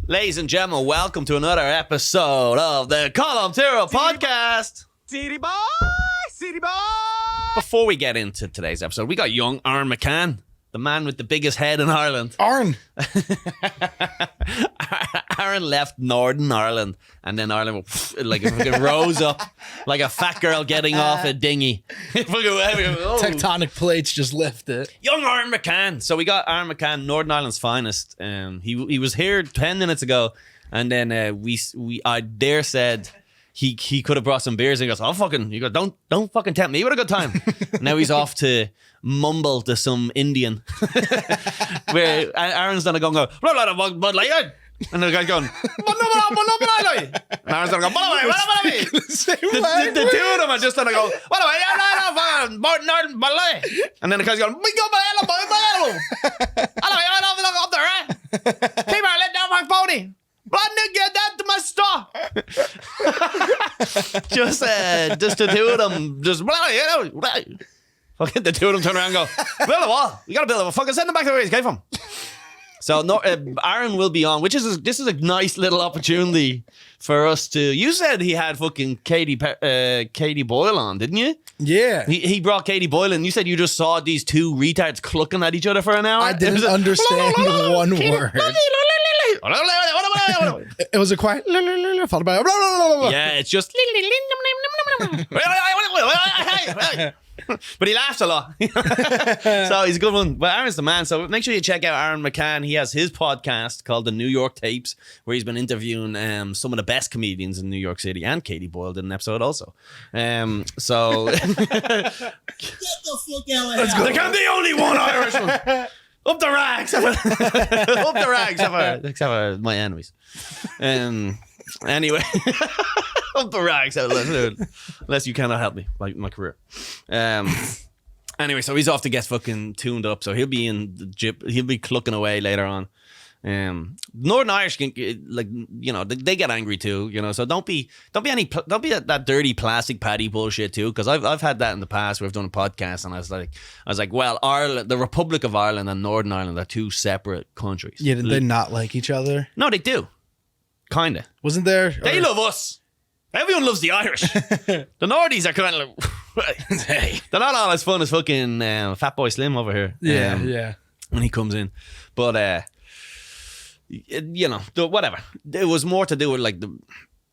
Ladies and gentlemen, welcome to another episode of the Colum Tyrrell Podcast. City boy, city boy. Before we get into today's episode, we got young Aaron McCann, the man with the biggest head in Ireland. Aaron left Northern Ireland, and then Ireland like it rose up like a fat girl getting off a dinghy. tectonic plates just lifted. Young Aaron McCann. So we got Aaron McCann, Northern Ireland's finest. He was here 10 minutes ago, and then I dare said he could have brought some beers, and he goes, don't fucking tempt me with a good time. Now he's off to mumble to some Indian where Aaron's done a go, and the guy's going, and Aaron's gonna go, the two of them are just gonna go, and then the guy's going, keep on let down my pony. Get that to my store. just the two of them, fucking the two of them turn around and go, build a wall. You gotta build a wall. Fucking send them back to where he came from. So Aaron will be on, this is a nice little opportunity for us to. You said he had fucking Katie Boyle on, didn't you? Yeah. He brought Katie Boyle, and you said you just saw these two retards clucking at each other for an hour. I didn't understand one word. It was a quiet followed by yeah, it's just but he laughs a lot. So he's a good one. But Aaron's the man. So make sure you check out Aaron McCann. He has his podcast called The New York Tapes, where he's been interviewing some of the best comedians in New York City, and Katie Boyle did an episode also. So get the fuck out of here. Like, I'm the only one Irishman. Up the rags. Up the rags. Except for my enemies. Anyway. Up the rags. Unless you cannot help me, like my career. Anyway, so he's off to get fucking tuned up. So he'll be in the jip. He'll be clucking away later on. Northern Irish can, like, you know, they get angry too, you know. So don't be that dirty plastic patty bullshit too, because I've had that in the past where I've done a podcast and I was like, well, Ireland, the Republic of Ireland and Northern Ireland are two separate countries. Yeah, did they not like each other? No, they do. Kinda. Wasn't there? They love us. Everyone loves the Irish. The Nordies are kind of like, hey, they're not all as fun as fucking Fat Boy Slim over here. Yeah. When he comes in, but you know, whatever. It was more to do with like it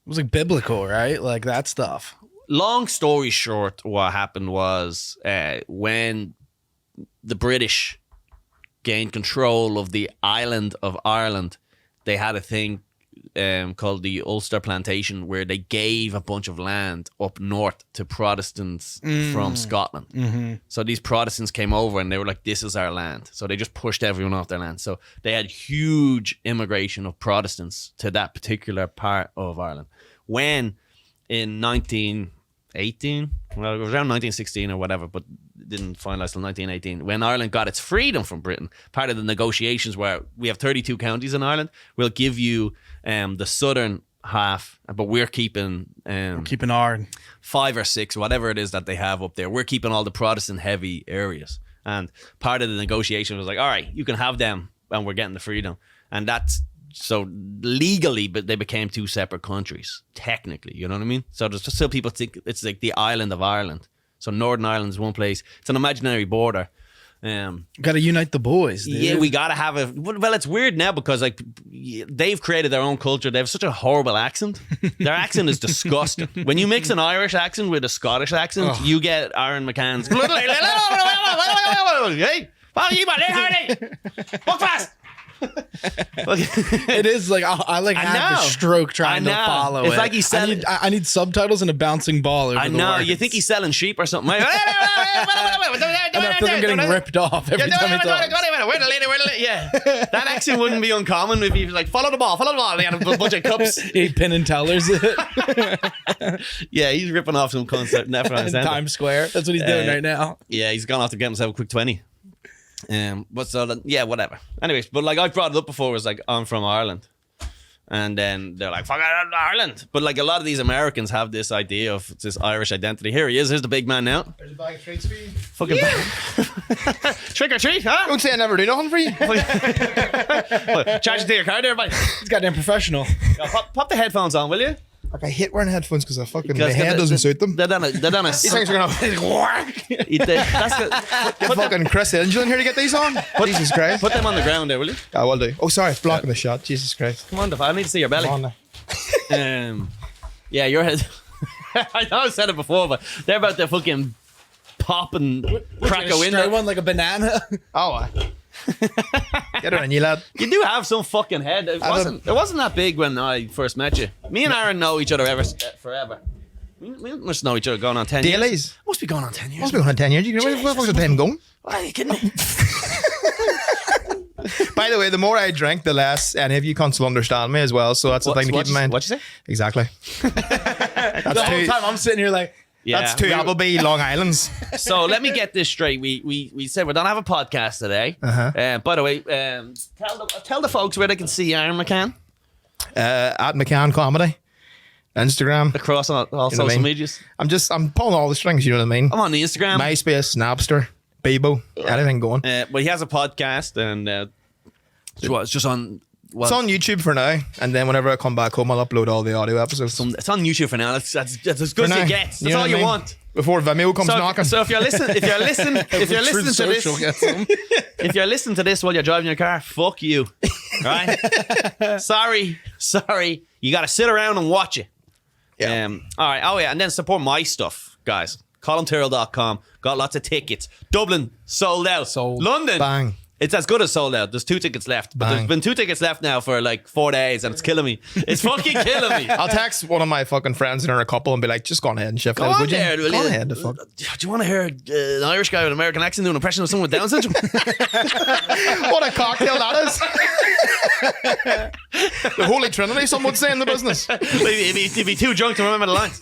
was like biblical, right? Like that stuff. Long story short, what happened was when the British gained control of the island of Ireland, they had a thing called the Ulster Plantation, where they gave a bunch of land up north to Protestants from Scotland. Mm-hmm. So these Protestants came over and they were like, this is our land. So they just pushed everyone off their land. So they had huge immigration of Protestants to that particular part of Ireland. When in 1918, well, it was around 1916 or whatever, but didn't finalise till 1918, when Ireland got its freedom from Britain, part of the negotiations were, we have 32 counties in Ireland, we'll give you the southern half, but we're keeping our 5 or 6, whatever it is that they have up there. We're keeping all the Protestant heavy areas. And part of the negotiation was like, all right, you can have them and we're getting the freedom. And that's, so legally, but they became two separate countries, technically, you know what I mean? So there's just still people think it's like the island of Ireland. So Northern Ireland is one place. It's an imaginary border. Gotta unite the boys, dude. Yeah, we gotta have a. Well, it's weird now because like they've created their own culture. They have such a horrible accent. Their accent is disgusting. When you mix an Irish accent with a Scottish accent, you get Aaron McCann's. Hey, walk fast. It is like I like have a stroke trying to follow it's it. Like he's selling. I need subtitles and a bouncing ball over I know. the You think he's selling sheep or something? And I feel I'm getting ripped off every time he talks. Yeah, that accent wouldn't be uncommon if you like follow the ball. They had a bunch of cups. He Penn and Tellers it. Yeah, he's ripping off some concept left, right, and center. Times Square. That's what he's doing right now. Yeah, he's gone off to get himself a quick 20. But so yeah, whatever. Anyways, but like I've brought it up before, was like I'm from Ireland, And then they're like, fuck Ireland. But like a lot of these Americans have this idea of this Irish identity. Here he is. Here's the big man now. There's a bag of treats for you. Fucking trick or treat, huh? Don't say I never do nothing for you. Charge it to your card, everybody. He's goddamn professional. Pop the headphones on, will you? Like, I hate wearing headphones because my Because head doesn't suit them. They're done a These things are gonna get fucking Chris Angel in here to get these on. Jesus Christ. Put them on the ground there, will you? I will do. Oh, sorry, it's blocking the shot. Jesus Christ. Come on, I need to see your belly. Come on now. Yeah, your head. I know I said it before, but they're about to fucking pop and crack a window. One like a banana. Oh, get her in, you lad. You do have some fucking head. It wasn't that big when I first met you. Me and Aaron know each other forever. We must know each other going on 10 years. Dailies. Must be going on 10 years. Must be going on 10 years. Where the fuck's the time going? Why are you kidding me? By the way, the more I drink, the less any of you cunts will understand me as well. So that's the thing to keep in mind. What'd you say? Exactly. The whole time I'm sitting here like, That's two Applebee Long Islands. So let me get this straight. We said we don't have a podcast today. By the way, tell the folks where they can see Aaron McCann. At McCann Comedy. Instagram. Across all social medias. I'm pulling all the strings, you know what I mean? I'm on the Instagram. MySpace, Napster, Bebo, anything going. But he has a podcast and it's just on... It's on YouTube for now, and then whenever I come back home, I'll upload all the audio episodes. It's on YouTube for now. That's as good as it gets. That's all you want. Before Vimeo comes knocking. So if you're listening to this while you're driving your car, fuck you. Right? Sorry. You got to sit around and watch it. Yeah. All right. Oh yeah, and then support my stuff, guys. ColumTyrrell.com. Got lots of tickets. Dublin sold out. London. Bang. It's as good as sold out. There's 2 tickets left. But there's been 2 tickets left now for like 4 days and it's killing me. It's fucking killing me. I'll text one of my fucking friends and they're a couple and be like, just go on ahead and shift Go out. on Would there, you? will Go you? ahead, the fuck. Do you want to hear an Irish guy with an American accent do an impression of someone with Down syndrome? What a cocktail that is. The Holy Trinity, some would say in the business. He'd be too drunk to remember the lines.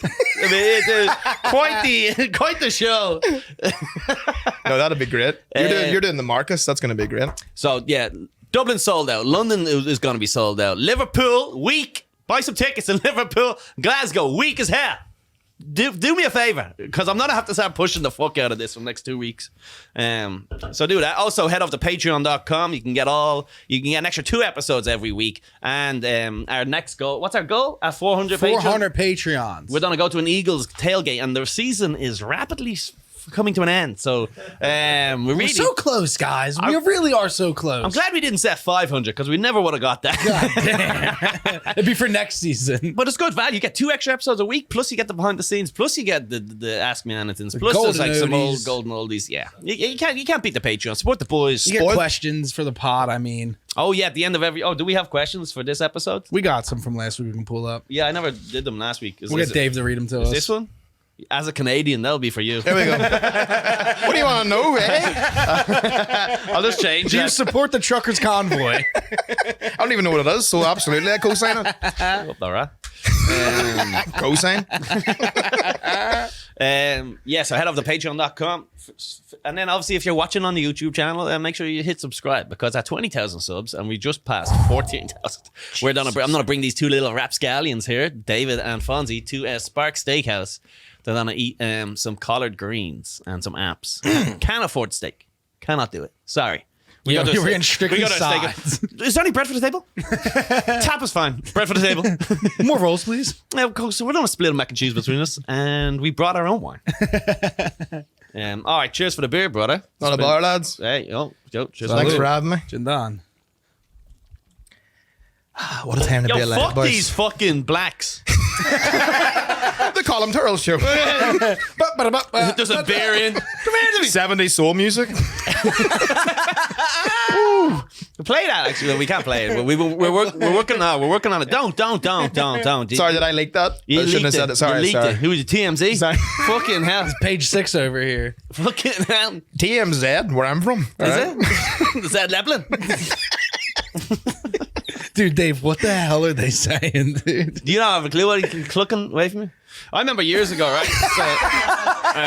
Quite the show. No, that'd be great. You're doing the Marcus. That's going to be great. So yeah, Dublin sold out. London is going to be sold out. Liverpool weak. Buy some tickets in Liverpool. Glasgow weak as hell. Do me a favor because I'm gonna have to start pushing the fuck out of this for the next 2 weeks. So do that. Also head off to patreon.com. You can get an extra 2 episodes every week. And our next goal, what's our goal? At 400 Patreons. We're gonna go to an Eagles tailgate, and the season is rapidly coming to an end. So we're so close, guys. We really are so close. I'm glad we didn't set 500 because we never would have got that. God damn. It'd be for next season. But it's good value. You get 2 extra episodes a week, plus you get the behind the scenes, plus you get the Ask Me Anythings, plus there's like some old golden oldies. Yeah, you can't beat the Patreon. Support the boys. You get questions for the pod. I mean, oh yeah, at the end of every. Oh, do we have questions for this episode? We got some from last week. We can pull up. Yeah, I never did them last week. We'll get Dave to read them to us. This one. As a Canadian, that'll be for you. There we go. What do you want to know, eh? I'll just change. Do you support the Truckers Convoy? I don't even know what it is, so absolutely I co-sign it. All right. Co-sign. Yeah, so head over to patreon.com. And then obviously if you're watching on the YouTube channel, make sure you hit subscribe because at 20,000 subs and we just passed 14,000. I'm gonna bring these 2 little rapscallions here, David and Fonzie, to Spark Steakhouse. They're gonna eat some collard greens and some apps. Can't afford steak. Cannot do it. Sorry. We're getting strictly sides. Is there any bread for the table? Tap is fine. Bread for the table. More rolls, please. So we're gonna split a mac and cheese between us, and we brought our own wine. All right, cheers for the beer, brother. Not a bar, lads. Hey, cheers. Thanks for having me. Jindan. What a time to be alive, fuck boys. these fucking blacks. The Colum Tyrrell Show. There's a beer in. Come here to me. 70s soul music. Play that, actually. We can't play it. We're working on it. We're working on it. Don't. Sorry, did I leak that? You I shouldn't have leaked said it. Sorry. Who was it? TMZ? Sorry. Fucking hell. Page 6 over here. Fucking hell. TMZ, where I'm from. Is it? Is that Leplin? Dude, Dave, what the hell are they saying, dude? Do you not have a clue what he's clucking away from me? I remember years ago, right? So,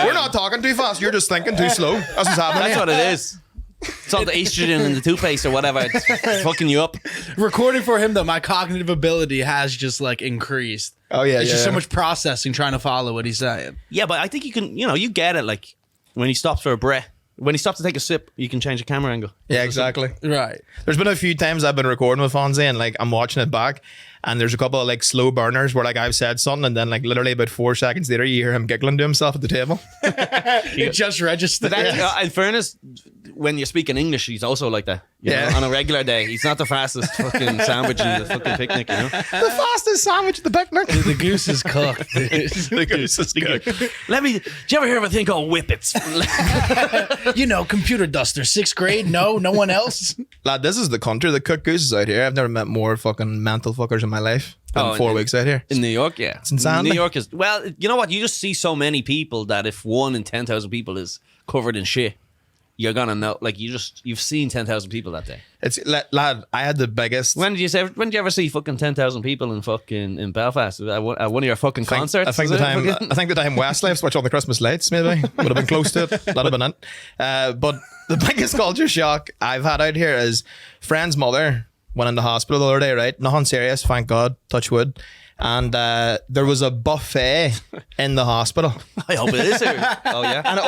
We're not talking too fast. You're just thinking too slow. That's what's happening. That's what it is. It's all the estrogen in the toothpaste or whatever. It's fucking you up. Recording for him though, my cognitive ability has just like increased. Oh yeah, It's just so much processing trying to follow what he's saying. Yeah, but I think you can, you get it. Like when he stops for a breath, when he stops to take a sip, you can change the camera angle. Yeah, exactly. Right. There's been a few times I've been recording with Fonzie and like I'm watching it back and there's a couple of like slow burners where like I've said something and then like literally about 4 seconds later you hear him giggling to himself at the table. It just registered. In fairness, when you're speaking English, he's also like that. You know, on a regular day, he's not the fastest fucking sandwich in the fucking picnic, you know? The fastest sandwich at the picnic. The goose is cooked. The goose is cooked. Did you ever hear of a thing called whippets? Computer duster, 6th grade. No one else. Lad, this is the country that cook gooses out here. I've never met more fucking mental fuckers in my life. Been 4 weeks out here. In New York, yeah. It's insanity. New York is, well, you know what? You just see so many people that if 1 in 10,000 people is covered in shit, you're gonna know. Like you've seen 10,000 people that day. It's lad. I had the biggest. When did you ever see fucking 10,000 people in Belfast at one of your fucking concerts? I think the time Westlife switched on the Christmas lights maybe would have been close to it. That'd have been it. But the biggest culture shock I've had out here is friend's mother went into hospital the other day. Right, nothing serious, thank God, touch wood. And there was a buffet in the hospital. I hope it is here. Oh yeah, an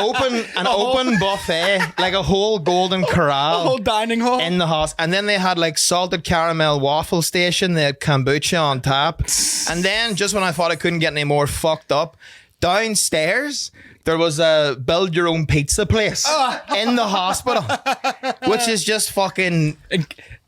open buffet, like a whole golden corral, a whole dining hall in the house. And then they had like salted caramel waffle station. They had kombucha on tap. And then just when I thought I couldn't get any more fucked up, downstairs there was a build your own pizza place in the hospital, which is just fucking.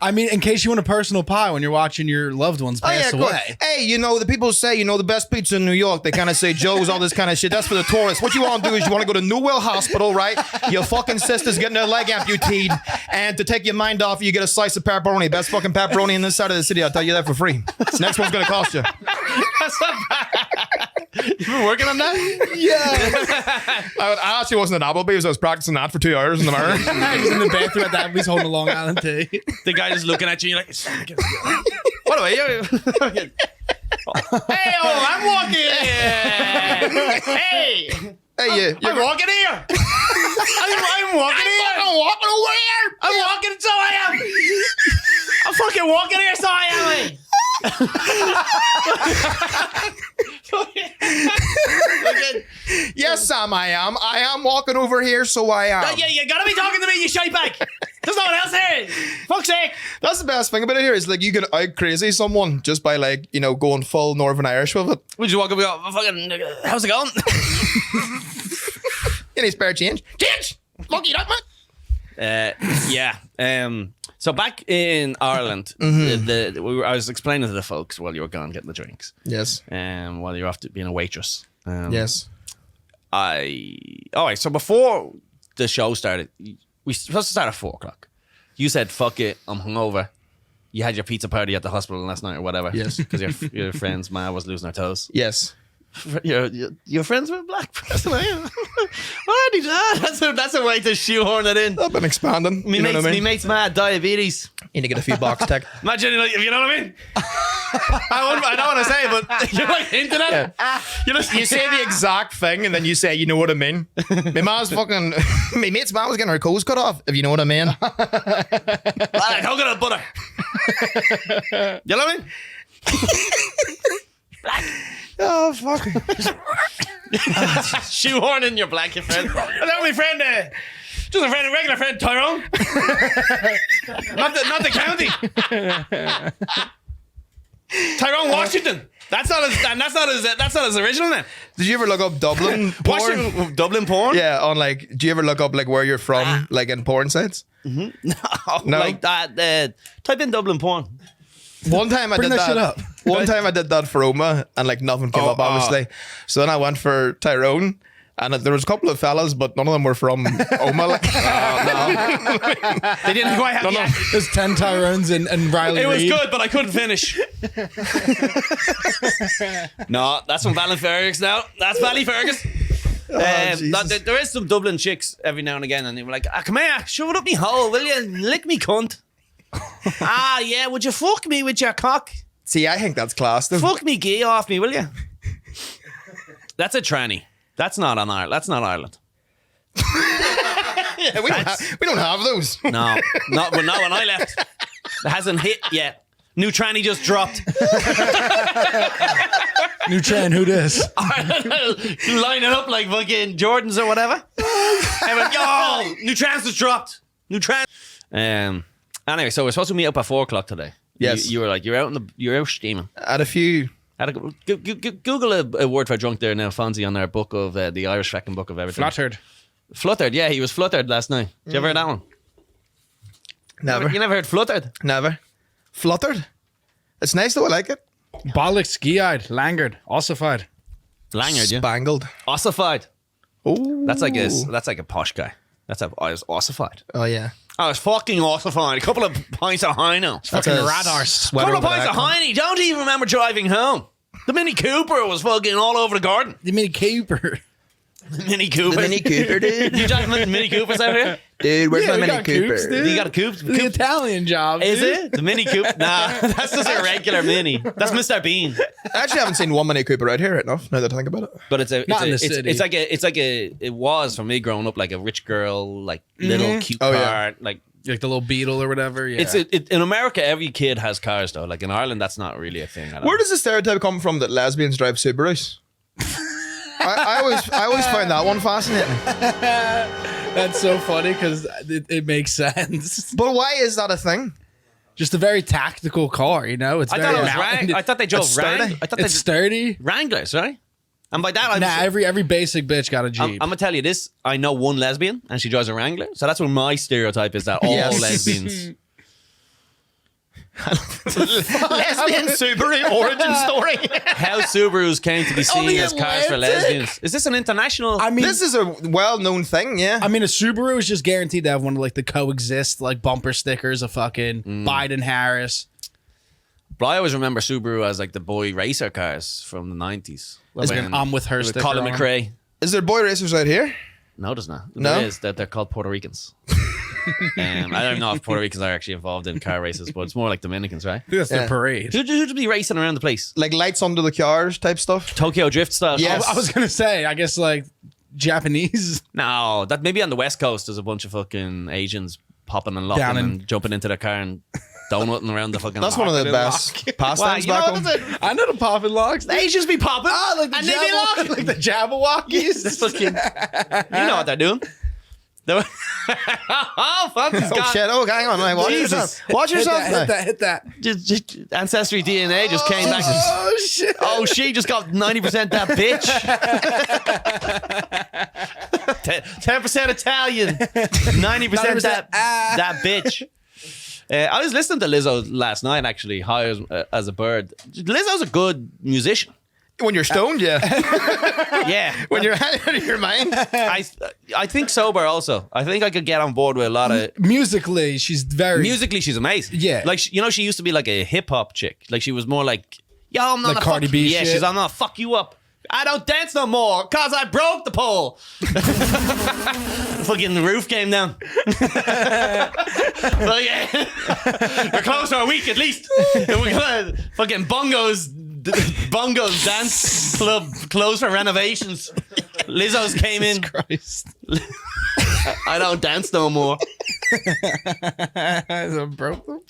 I mean, in case you want a personal pie when you're watching your loved ones pass away. Hey, the people say, the best pizza in New York, they kind of say Joe's, all this kind of shit. That's for the tourists. What you want to do is you want to go to Newell Hospital, right? Your fucking sister's getting her leg amputated. And to take your mind off, you get a slice of pepperoni. Best fucking pepperoni in this side of the city. I'll tell you that for free. Next one's going to cost you. That's not bad. You've been working on that? Yeah. I actually wasn't at Applebee's. I was practicing that for 2 hours in the mirror. He was in the bathroom at that. He's holding a Long Island tea. The guy just looking at you, you're like, what are you? Hey, I'm walking here. Hey, I'm walking here. I'm walking here. I'm walking over here. I'm walking, so I am. I'm fucking walking here, so I am. Yes, Sam, I am. I am walking over here, so I am. Yeah, you gotta be talking to me, you shite bag. There's no one else here. Fuck's sake. That's the best thing about it here is like you can out crazy someone just by like, going full Northern Irish with it. We just walk up and go, fucking, how's it going? Any spare change? Change! Lucky that, man. Yeah. So back in Ireland, I was explaining to the folks while you were gone getting the drinks. Yes. While you're off to being a waitress. Yes. So before the show started, we were supposed to start at 4 o'clock. You said, fuck it, I'm hungover. You had your pizza party at the hospital last night or whatever. Yes. Because your friend's ma was losing her toes. Yes. Your friends with a black person, are you? That's a way to shoehorn it in. I've been expanding. Me mate's mad, diabetes. You need to get a few box tick. Imagine, you know what I mean? I don't want to say it, but you're like hinting at it. Yeah. You say the exact thing and then you say, you know what I mean? My mate's mom was getting her toes cut off, if you know what I mean. Like coconut butter. You know what I mean? Black. Oh, fuck. Shoehorning your black, your friend. That's only friend, just a friend, a regular friend, Tyrone. not the county. Tyrone Washington. That's not his original name. Did you ever look up Dublin porn? Dublin porn? Yeah, on like, do you ever look up like where you're from, like in porn sites? Mm-hmm. No, like that. Type in Dublin porn. One time I did that. Shit up. One time I did that for Oma, and like nothing came up, obviously. So then I went for Tyrone, and there was a couple of fellas, but none of them were from Oma. Like, no. They didn't quite have. No. There's 10 Tyrones and Riley. It was Reid. good, but I couldn't finish. No, that's from Ballinfergus now. That's Ballyfergus. There is some Dublin chicks every now and again, and they were like, come here, shove it up me hole, will you? Lick me cunt. Yeah, would you fuck me with your cock? See, I think that's class though. Fuck me gay off me, will you? That's a tranny. That's not on Ireland. That's not Ireland. Yeah, we don't have those. No, not when I left. It hasn't hit yet. New tranny just dropped. New trend, who this? Lining up like fucking Jordans or whatever. I went, yo, new trans just dropped. New trans. Anyway, so we're supposed to meet up at 4 o'clock today. Yes. You were like, you're out steaming. Had a few. Google a word for drunk there now, Fonzie, on our book of the Irish fucking book of everything. Fluttered, yeah, he was fluttered last night. Did you ever hear that one? Never. You never heard fluttered? Never. Fluttered. It's nice though. I like it. Bollock, ski-eyed, langured, ossified. Languard, yeah. Spangled. Ossified. Oh, That's like a posh guy. I was ossified. Oh yeah. I was fucking ossified. A couple of pints of Heino. Fucking a radar. sweater Couple of over pints of that. Heine. Don't even remember driving home. The Mini Cooper was fucking all over the garden. The Mini Cooper. The Mini Cooper. The Mini Cooper, dude. You driving Mini Coopers out here? Dude, where's Yeah, my we Mini got Cooper? Coopes, dude. You got a coupe? The Italian job. Is dude. it? The Mini Coupe? Nah, that's just a regular Mini. That's Mr. Bean. I actually haven't seen one Mini Cooper out here right now. Now that I think about it. But it was for me growing up like a rich girl, like little cute Oh, car. yeah. Like Like the little Beetle or whatever. Yeah. in America, every kid has cars though. Like in Ireland, that's not really a thing. Where does the stereotype come from that lesbians drive Subarus? I always find that one fascinating. That's so funny because it makes sense. But why is that a thing? Just a very tactical car, you know? It's I very thought it was mountain- I thought they drove It's sturdy. I thought It's sturdy. Wranglers, right? And by that, Nah, every basic bitch got a Jeep. I'm gonna tell you this. I know one lesbian, and she drives a Wrangler. So that's what my stereotype is, that all Yes. lesbians. Lesbian Subaru origin story. How Subarus came to be On the seen as cars for Atlantic. lesbians. Is this an international? I mean, This is a well-known thing, yeah. a Subaru is just guaranteed to have one of like the coexist like bumper stickers of fucking Biden Harris. But I always remember Subaru as like the boy racer cars from the 90s. Like an I'm with her With sticker Colin on. McRae. Is there boy racers out here? No, there's not. No? There is. They're called Puerto Ricans. I don't know if Puerto Ricans are actually involved in car races, but it's more like Dominicans, right? I think that's Yeah. their parade. Who'd be racing around the place? Like lights under the cars type stuff? Tokyo Drift style? Yes. I was gonna say, I guess like Japanese. No, that maybe on the West Coast there's a bunch of fucking Asians popping and locking Down in- and jumping into their car and donutting around the fucking. That's one of the Wow, best pastimes you know back what home. that's it? I know the poppin' locks. The Asians be popping. like the and they be locking. like the Jabberwockies. That's fucking. You know what they're doing. Oh, fuck, Oh shit! Oh, hang on! Watch Jesus. yourself. Watch yourself. Hit that. Just Ancestry DNA just came back. Oh shit! Oh, she just got 90% that bitch. 10% Italian, 90% that bitch. I was listening to Lizzo last night, actually, high as a bird. Lizzo's a good musician. When you're stoned, yeah. Yeah. When you're out of your mind. I think sober also. I think I could get on board with a lot of... Musically, she's very Musically, she's amazing. Yeah. Like, she used to be like a hip-hop chick. Like, she was more like, yo, I'm not Like gonna Cardi fuck B you. Yeah, shit. she's, I'm not fuck you up. I don't dance no more because I broke the pole. Fucking the roof came down. Well, yeah. We're closed for a week at least. And we're gonna fucking Bongos dance club closed for renovations. Lizzo's came in. Christ. I don't dance no more. Broke them.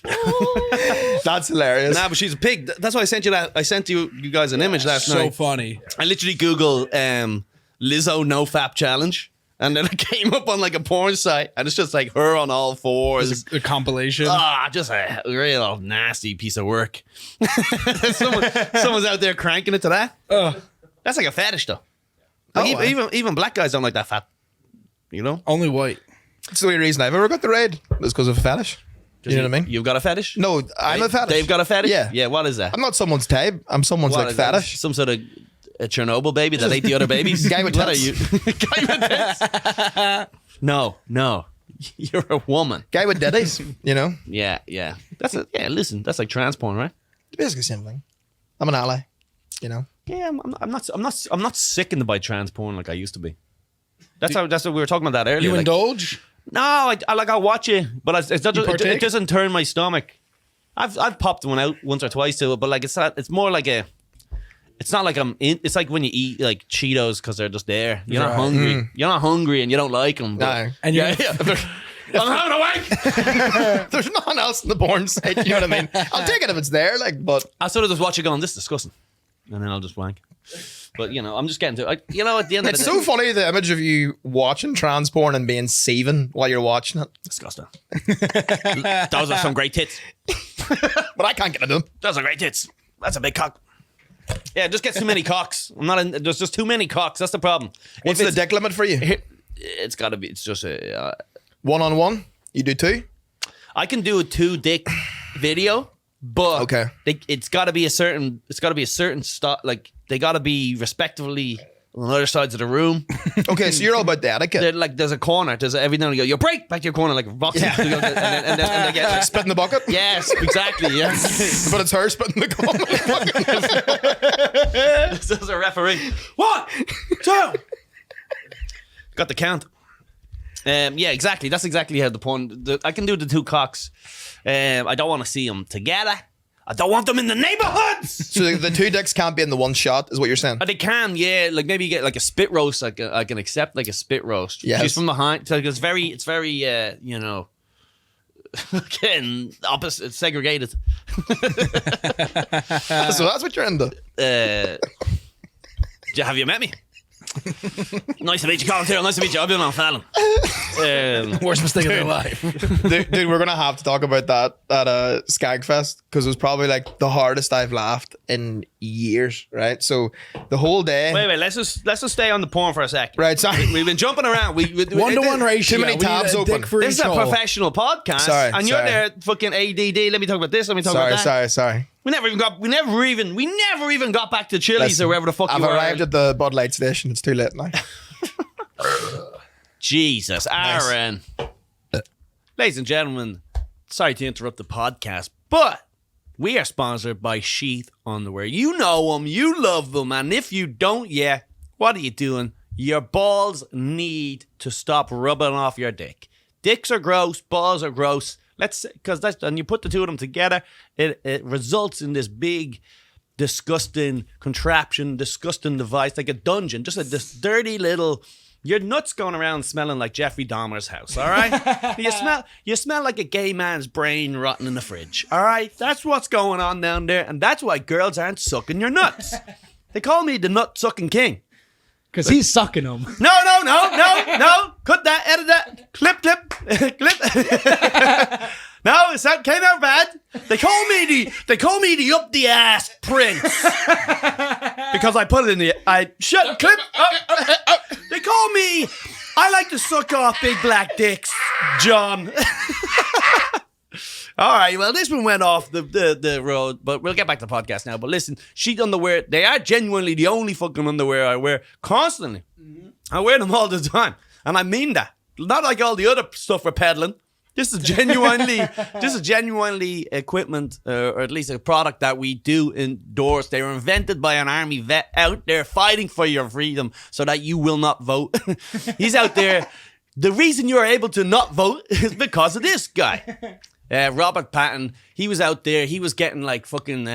That's hilarious. Nah, but she's a pig. That's why I sent you that. I sent you guys an image last So night. funny. I literally Googled Lizzo no fap challenge, and then it came up on like a porn site, and it's just like her on all fours. A compilation. Just a real nasty piece of work. Someone's out there cranking it to that. That's like a fetish, though. Like even black guys don't like that fat. You know, Only white. It's the only reason I've ever got the raid. It's because of a fetish. You know what I mean? You've got a fetish. No, I'm a fetish. They've got a fetish. Yeah. Yeah. What is that? I'm not someone's type. I'm someone's What like is that? fetish. Some sort of a Chernobyl baby that ate the other babies. Guy with What are tits. you? Guy with tits. No. You're a woman. Guy with daddies, you know? Yeah. Listen, that's like trans porn, right? Basically the same thing. I'm an ally, you know? Yeah, I'm not sickened by trans porn like I used to be. That's what we were talking about that earlier. You like, indulge? no, I'll watch it, but partake? it doesn't turn my stomach. I've popped one out once or twice to it, but like it's more like It's not like it's like when you eat like Cheetos because they're just there. You're not hungry. You're not hungry and you don't like them. No. And I'm having a wank. There's nothing else in the porn site. You know what I mean? I'll take it if it's there. Like, but I sort of just watch it going, this is disgusting. And then I'll just wank. But, you know, I'm just getting to it. You know, at the end of the it's day. so funny, the image of you watching trans porn and being seething while you're watching it. Disgusting. Those are some great tits. But I can't get into them. Those are great tits. That's a big cock. Yeah, just gets too many cocks. There's just too many cocks. That's the problem. What's the dick limit for you? It's got to be. It's just a. 1-on-1? You do 2? I can do a 2-dick video, but Okay. It's got to be a certain. It's got to be a certain stop. Like they got to be respectively on other sides of the room. Okay, so you're all about the etiquette. There's a corner. Every now and then you go, you break back to your corner like boxing. Yeah. and then they get like, Spit in the bucket? yes, exactly. Yes. But it's her spitting the bucket. This is a referee. 1, 2. Got the count. Yeah, exactly. That's exactly how the porn. I can do the 2 cocks. I don't want to see them together. I don't want them in the neighborhoods. So the 2 dicks can't be in the one shot, is what you're saying? They can, yeah. Like maybe you get like a spit roast. I can accept like a spit roast. Yes. She's from behind. So it's very, you know, getting opposite, it's segregated. So that's what you're into. Have you met me? Nice to meet you, Colum Tyrrell. Nice to meet you. I've been on Fallon. Worst mistake of their life. Dude, we're going to have to talk about that at Skagfest because it was probably like the hardest I've laughed in years, right? So the whole day. Wait. Let's just stay on the porn for a sec. Right, sorry. We've been jumping around. 1-to-1 ratio. Too many tabs open. This is a professional podcast, Sorry, and you're sorry. there fucking ADD. Let me talk about this. Let me talk about that. Sorry. We never even got back to Chili's Listen, or wherever the fuck I've you were. arrived at the Bud Light station. It's too late now. Jesus, Aaron. Ladies and gentlemen, sorry to interrupt the podcast, but we are sponsored by Sheath Underwear. You know them, you love them, and if you don't yet, what are you doing? Your balls need to stop rubbing off your dick. Dicks are gross, balls are gross. And you put the two of them together, it results in this big, disgusting contraption, disgusting device, like a dungeon, just this dirty little. Your nuts going around smelling like Jeffrey Dahmer's house, all right? You smell like a gay man's brain rotting in the fridge, all right? That's what's going on down there, and that's why girls aren't sucking your nuts. They call me the nut-sucking king. Because he's sucking them. No. Cut that, edit that. Clip. No, it came out bad. They call me the up the ass prince. Because I put it in the clip. They call me I like to suck off big black dicks, John. All right, well, this one went off the road, but we'll get back to the podcast now. But listen, sheet underwear, they are genuinely the only fucking underwear I wear constantly. Mm-hmm. I wear them all the time, and I mean that. Not like all the other stuff we're peddling. This is genuinely equipment, or at least a product that we do endorse. They were invented by an army vet out there fighting for your freedom so that you will not vote. He's out there. The reason you're able to not vote is because of this guy. Robert Patton, he was out there. He was getting like fucking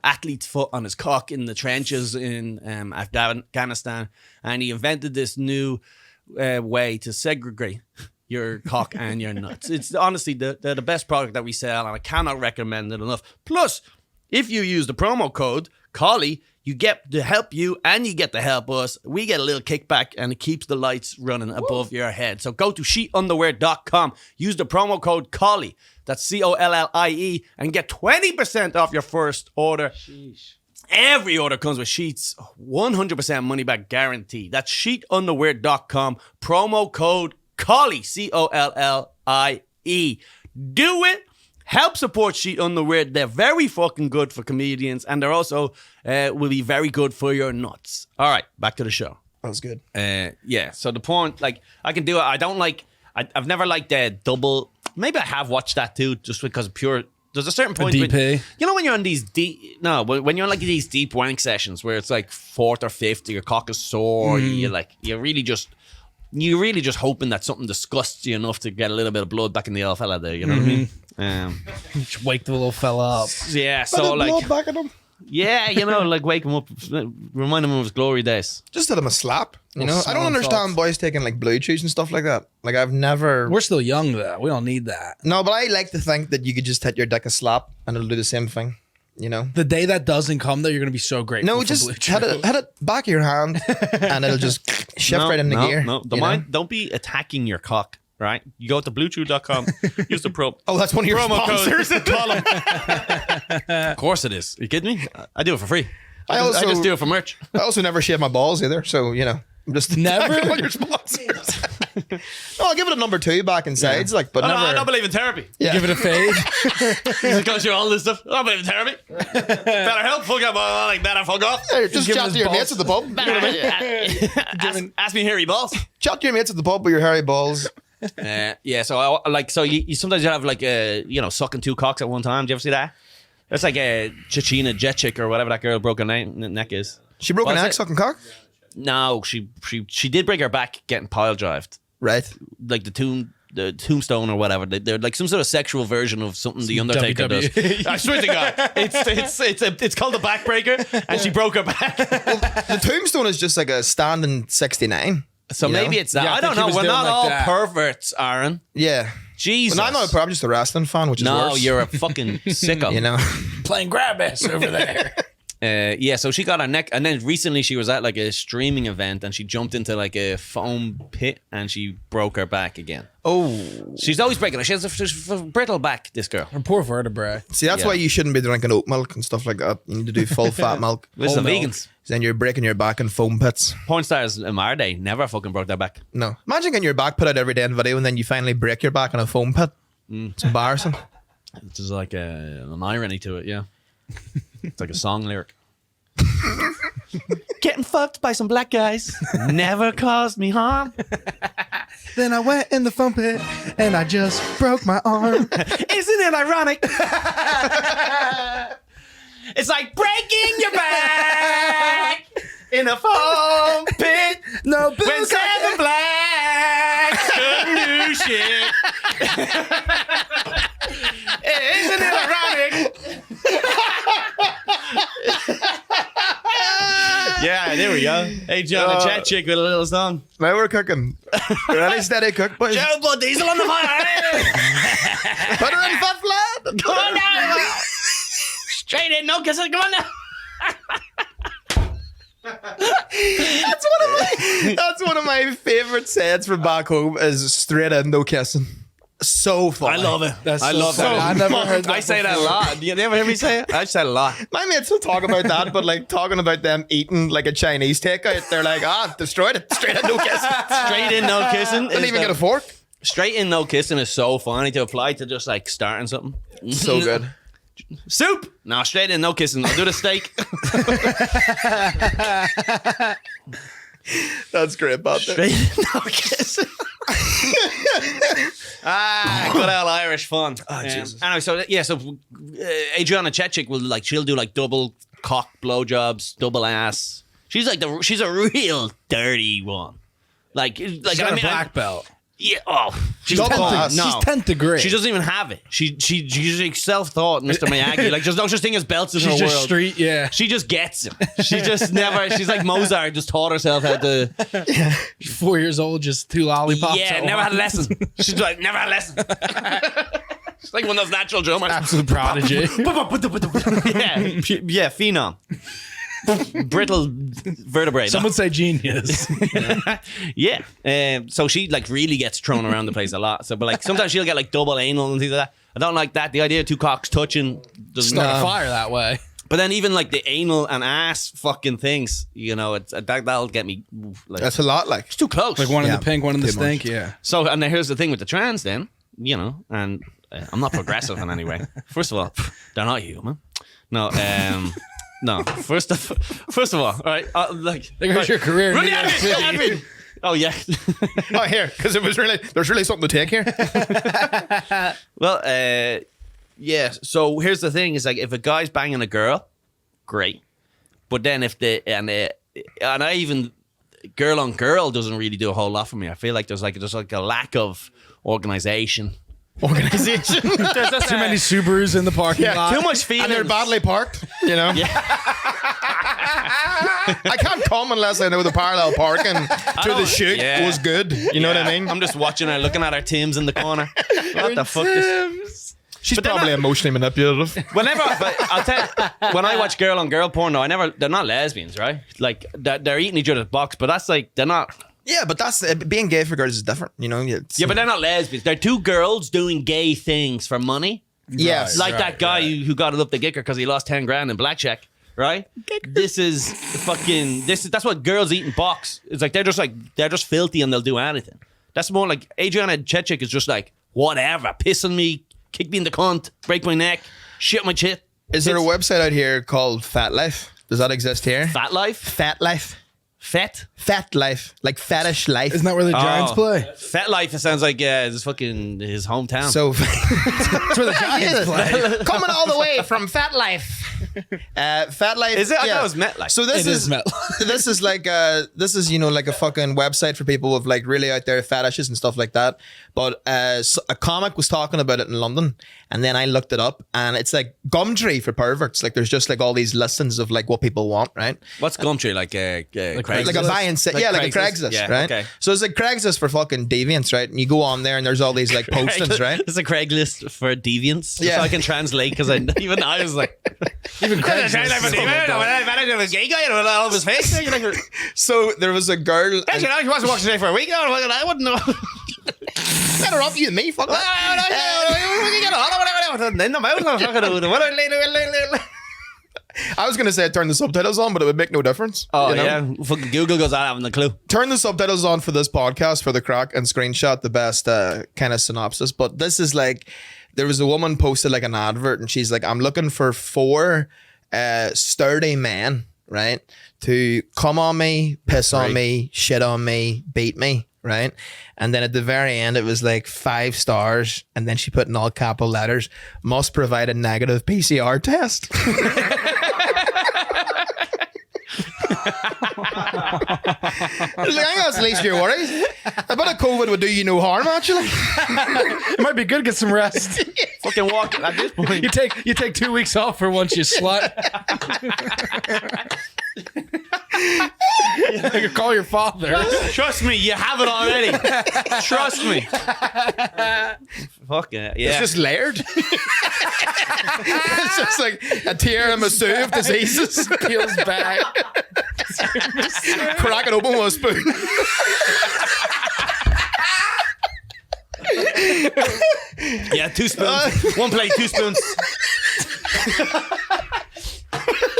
athlete's foot on his cock in the trenches in Afghanistan, and he invented this new way to segregate your cock and your nuts. It's honestly they're the best product that we sell, and I cannot recommend it enough. Plus, if you use the promo code Collie, you get to help you and you get to help us. We get a little kickback, and it keeps the lights running above your head. So go to sheetunderwear.com, use the promo code Collie, that's COLLIE, and get 20% off your first order. Sheesh. Every order comes with sheets, 100% money back guarantee. That's sheetunderwear.com, promo code Collie, COLLIE. Do it. Help support Sheet Underwear. They're very fucking good for comedians, and they're also will be very good for your nuts. All right, back to the show. That was good. Yeah, so the porn, like, I can do it. I don't like, I've never liked double. Maybe I have watched that too, just because of pure. There's a certain point. DP. You know when you're on these when you're on like these deep wank sessions where it's like 4th or 5th, your cock is sore, you're really just hoping that something disgusts you enough to get a little bit of blood back in the old fella there, you know what I mean? Just wake the little fella up. Yeah, so like, back at him. Yeah, like wake him up, remind him of his glory days. Just hit him a slap. You know, I small don't understand thoughts. boys taking like blue chews and stuff like that. Like I've never. We're still young though. We don't need that. No, but I like to think that you could just hit your dick a slap and it'll do the same thing. You know. The day that doesn't come, though, you're gonna be so grateful. No, for just Blue Chew. hit it back of your hand, and it'll just shift right into gear. No, you know? don't be attacking your cock. Right, you go to bluechew.com, use the pro. Oh, that's one of your promo sponsors. code Colum. Of course it is. Are you kidding me? I do it for free. I also- just do it for merch. I also never shave my balls either, so you know, I'm just Never? attacking all your sponsors. No, I'll give it a number 2 back and sides, like, but Oh, no, never. I don't believe in therapy. Yeah. Give it a fade. It goes through all this stuff. I don't believe in therapy. Better help, fuck up. I like better fuck off. Hey, just Give chat his to your balls. mates at the pub. You know what I mean? ask me hairy balls. Chat to your mates at the pub with your hairy balls. Yeah, so you sometimes you have like sucking 2 cocks at one time. Do you ever see that? That's like a Chechena jet chick or whatever that girl broke her neck is. She broke an Was neck it? sucking cock. No, she did break her back getting pile drived. Right. Like the tombstone or whatever. They're like some sort of sexual version of something the Undertaker WWE. does. I swear to God, it's called the backbreaker, and she broke her back. The tombstone is just like a standing 69. So You maybe know? it's that. Yeah, I I don't think he know. was We're doing not like all that. perverts, Aaron. Yeah. Jesus. Well, no, I'm not a pro. I'm just a wrestling fan, which is No, worse. you're a fucking sicko. You know. Playing grab ass over there. Yeah, so she got her neck, and then recently she was at like a streaming event, and she jumped into like a foam pit, and she broke her back again. Oh. She's always breaking her. She has a brittle back. This girl. Her poor vertebrae. See, that's Yeah. why you shouldn't be drinking oat milk and stuff like that. You need to do full fat milk. This is the Whole milk. vegans. Then you're breaking your back in foam pits. Porn stars in our day never fucking broke their back. No. Imagine getting your back put out every day in video and then you finally break your back in a foam pit. It's embarrassing. There's like an irony to it. Yeah, it's like a song lyric. Getting fucked by some black guys never caused me harm. Then I went in the foam pit and I just broke my arm. Isn't it ironic? It's like breaking your back in a foam pit No, Bill when Seven Black couldn't do shit. Isn't it ironic? Yeah, there we go. Hey, John, a chat chick with a little song. Now we're cooking. Ready, steady, cook, boys. Joe Blood Diesel on the fire. Put her in fat flat. Come on now. Straight in, no kissing. Come on now. That's one of my favorite sayings from back home is straight in, no kissing. So funny. I love it. That's I so love funny. that. I never heard that I say that a before. lot. You ever hear me say it? I say it a lot. My mates will talk about that, but like talking about them eating like a Chinese takeout, they're like, destroyed it. Straight in, no kissing. Straight in, no kissing. Didn't even get a fork. Straight in, no kissing is so funny to apply to just like starting something. So good. Soup. No, straight in, no kissing. I'll do the steak. That's great, but Straight in, no kissing. Good old Irish fun. Jesus. Anyway, so yeah, so Adriana Chechik will like she'll do like double cock blowjobs, double ass. She's like she's a real dirty one. Like She's got a black belt. Yeah. Oh, she's Double 10th ass. No. She's 10th degree. She doesn't even have it. She's like self-taught, Mr. Miyagi. Like there's no such thing as belts in her She's just world. street, yeah. She just gets it. She just never. She's like Mozart. Just taught herself how to. 4 years old, just 2 lollipops. Yeah, at never had a once. lesson. She's like never had a lesson. She's like one of those natural drummers. Absolute prodigy. yeah, phenom. Brittle vertebrae. Some would say genius. Yeah. So she like really gets thrown around the place a lot. So, but like sometimes she'll get like double anal and things like that. I don't like that. The idea of 2 cocks touching doesn't. Start a fire that way. But then even like the anal and ass fucking things, you know, it's that'll get me. Like, that's a lot. Like it's too close. Like one in Yeah, the pink, one in the too much. stink, yeah. So, and then here's the thing with the trans, then, you know, and I'm not progressive in any way. First of all, they're not human. No, no. First of all, all right, like There goes your career in Run New the York admin, City. admin. Oh yeah. oh, here, because there's really something to take here. Well, yeah. So here's the thing: is like if a guy's banging a girl, great. But then if and I even girl on girl doesn't really do a whole lot for me. I feel like there's like a lack of organization organization. There's too many Subarus in the parking lot. Too much feelings. And they're badly parked, you know. Yeah. I can't come unless I know the parallel parking to the shoot was good. You know what I mean? I'm just watching her, looking at her Tims in the corner. What the fuck is... She's probably emotionally manipulative. Whenever, but I'll tell you, when I watch girl on girl porn, though, they're not lesbians, right? Like, they're eating each other's box, but that's like, they're not... Yeah, but that's being gay for girls is different, you know. Yeah, but they're not lesbians. They're two girls doing gay things for money. Yes, Like that guy who got it up the gicker because he lost 10 grand in blackjack, right? This is fucking... That's what girls eat in box. It's like, they're just filthy and they'll do anything. That's more like, Adriana Chechik is just like, whatever, pissing me, kick me in the cunt, break my neck, shit my shit. Is there a website out here called Fat Life? Does that exist here? Fat life? Fat Life. Fat? Fat Life. Like fetish life. Isn't that where the Giants play? Fat life, it sounds like it's fucking his hometown. So That's where the Giants play. coming all the way from Fat Life. Fat Life. Is it? I thought it was MetLife. So this It is is MetLife. this is like you know, like a fucking website for people with like really out there fetishes and stuff like that. But a comic was talking about it in London, and then I looked it up, and it's like Gumtree for perverts. Like there's just like all these listings of like what people want, right? What's Gumtree? Like Craigslist? Like a buy and sell, like a Craigslist, Yeah, right? okay. So it's like Craigslist for fucking deviants, right? And you go on there, and there's all these like postings, right? It's a Craigslist for deviants. Just Yeah. so I can translate because I was like, Even Craigslist. gay guy and all of his face. So there was a girl. He wasn't watching today for a week. I wouldn't know. Better off you than me, fuck that. I was gonna say turn the subtitles on, but it would make no difference. Oh you know? yeah, fucking Google goes out having the clue. Turn the subtitles on for this podcast for the crack and screenshot the best kind of synopsis. But this is like, there was a woman posted like an advert, and she's like, I'm looking for 4 sturdy men, right, to come on me, piss on me, shit on me, beat me, right? And then at the very end, it was like 5 stars, and then she put in all capital letters, must provide a negative PCR test. I was like, I think that's the least of your worries. A bit of COVID would do you no harm, actually. It might be good to get some rest. Fucking walk at this point. You take 2 weeks off for once you slut. You can call your father. Trust me, you have it already. Trust me. Fuck yeah. It's just layered. It's just like a tiramisu of diseases. Peels back. Crack it open with a spoon. Yeah, 2 spoons. 1 plate, 2 spoons.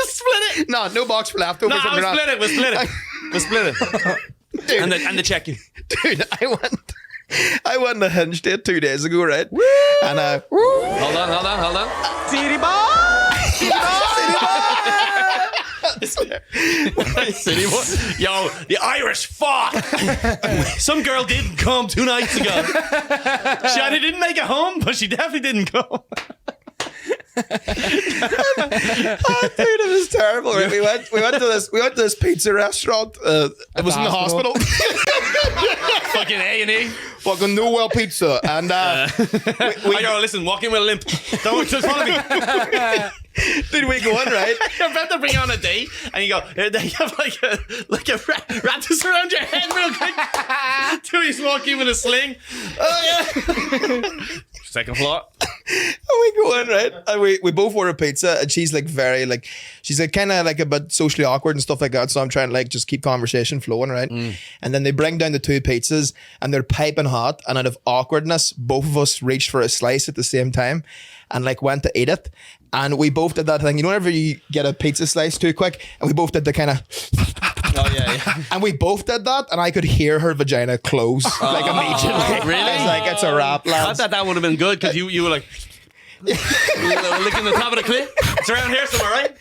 Split it. No box for leftovers. No, we'll split it. We'll split it. Dude, And the check-in. dude, I went on a hinge date 2 days ago, right? Woo! And Hold on. City boy! City boy. Yo, the Irish fuck. Some girl didn't come 2 nights ago. She either didn't make it home, but she definitely didn't come. oh, dude, it was terrible. Right? We went to this pizza restaurant. It was in the hospital. Fucking A&E. Fucking Noel Pizza, and Yo, listen, walk in with a limp. Don't just follow me. Dude, we go in, right? You're about to bring on a date, and you go, they have like a rat to surround your head real quick. Till he's walking with a sling. Oh yeah. Second floor. And we go in, right? And we both order pizza, and she's like very like, she's like kind of like a bit socially awkward and stuff like that. So I'm trying to like just keep conversation flowing, right? And then they bring down the 2 pizzas, and they're piping hot. And out of awkwardness, both of us reached for a slice at the same time, and like went to eat it. And we both did that thing. You know, whenever you get a pizza slice too quick, and we both did the kind of. Oh yeah. And we both did that, and I could hear her vagina close like immediately. Really? I was like, it's a wrap, I lads. thought that would have been good because you were like licking the top of the clit. It's around here somewhere, right?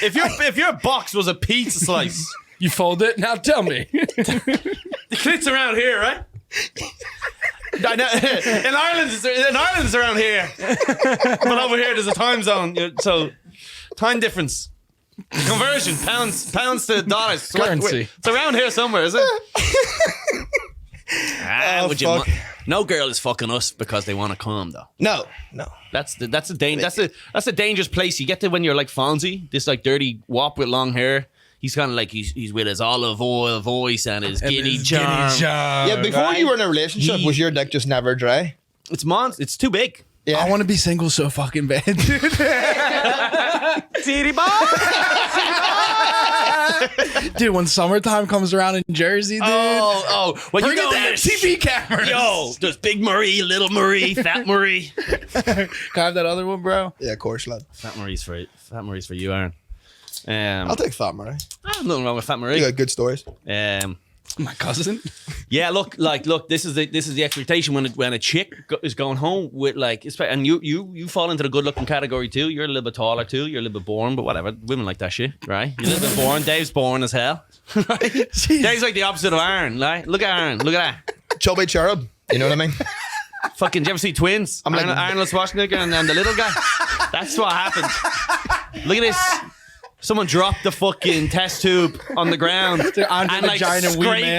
If your box was a pizza slice, You fold it. Now tell me. the clit's around here, right? In Ireland, it's around here, but over here there's a time zone, so time difference. Conversion, pounds to dollars. Currency. It's around here somewhere, is it? Oh, Would you fuck. No girl is fucking us because they want to come though. No. That's a dangerous place. You get to when you're like Fonzie, this like dirty wop with long hair. He's kind of like he's with his olive oil voice and his giddy charm. Yeah, before you were in a relationship, was your dick just never dry? It's too big. Yeah. I want to be single so fucking bad, dude. City boy. Dude, when summertime comes around in Jersey, dude. Oh, well, Bring you know in the TV cameras. Yo, there's Big Marie, Little Marie, Fat Marie. Can I have that other one, bro? Yeah, of course, lad. Fat Marie's for you, Aaron. I'll take Fat Murray. I have nothing wrong with Fat Marie. You got good stories. My cousin. Yeah, look. This is the expectation when a chick is going home with like, and you fall into the good looking category too. You're a little bit taller too. You're a little bit boring, but whatever. Women like that shit, right? You're a little bit boring. Dave's boring as hell. Right? Dave's like the opposite of Aaron. Right? Look at Aaron. Look at that. Chubby cherub. You know what I mean? Fucking, did you ever see Twins? I'm like Arnold Schwarzenegger and the little guy. That's what happened. Look at this. Someone dropped the fucking test tube on the ground and like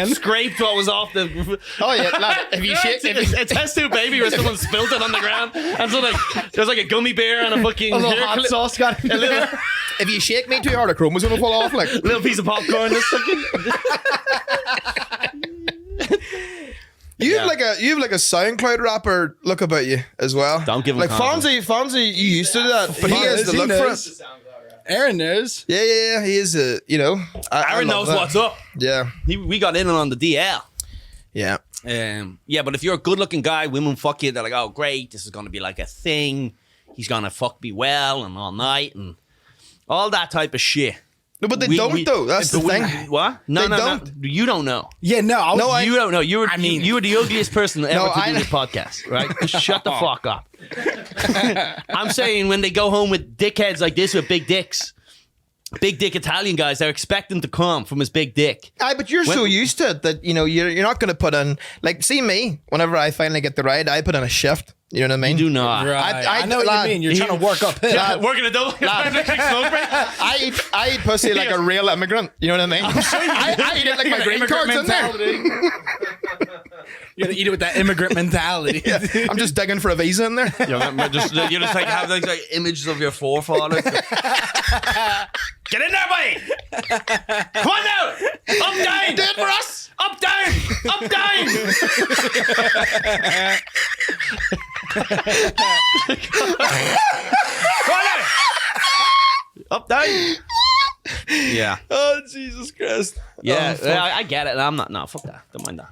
scraped what was off the. Oh yeah, lad, if you shake a test tube baby where someone spilled it on the ground and so like there's like a gummy bear and a fucking hot sauce got in there. If you shake me too hard, a chrome was gonna fall off. Like a little piece of popcorn. This fucking. You have like a SoundCloud rapper look about you as well. Don't give him like Fonzie. You used to do that, but he has the look for it. Aaron knows. Yeah. He is Aaron knows what's up. Yeah. We got in on the DL. Yeah. But if you're a good-looking guy, women fuck you. They're like, oh, great, this is going to be like a thing. He's going to fuck me well and all night and all that type of shit. No, but they don't though. That's the thing. What? No. You don't know. Yeah, you don't know. You were the ugliest person ever to do this podcast, right? Just shut the fuck up. I'm saying when they go home with dickheads like this with big dicks, big dick Italian guys, they're expecting to come from his big dick. Aye, but you're so used to it that you're not going to put in like. See me, whenever I finally get the ride, I put in a shift. You know what I mean? You do not. Right. I know what you mean. You're trying to work up it. Working a double. I eat pussy like a real immigrant. You know what I mean? I eat it like my green card's in there. You gotta eat it with that immigrant mentality. Yeah. I'm just digging for a visa in there. You're just like have like images of your forefathers. Get in there, buddy! Come on now! Up, down! Do it for us! Up, down! Up, down! Come on now! Up, down! Yeah. Oh, Jesus Christ. Yeah, I get it. I'm not. No, fuck that. Don't mind that.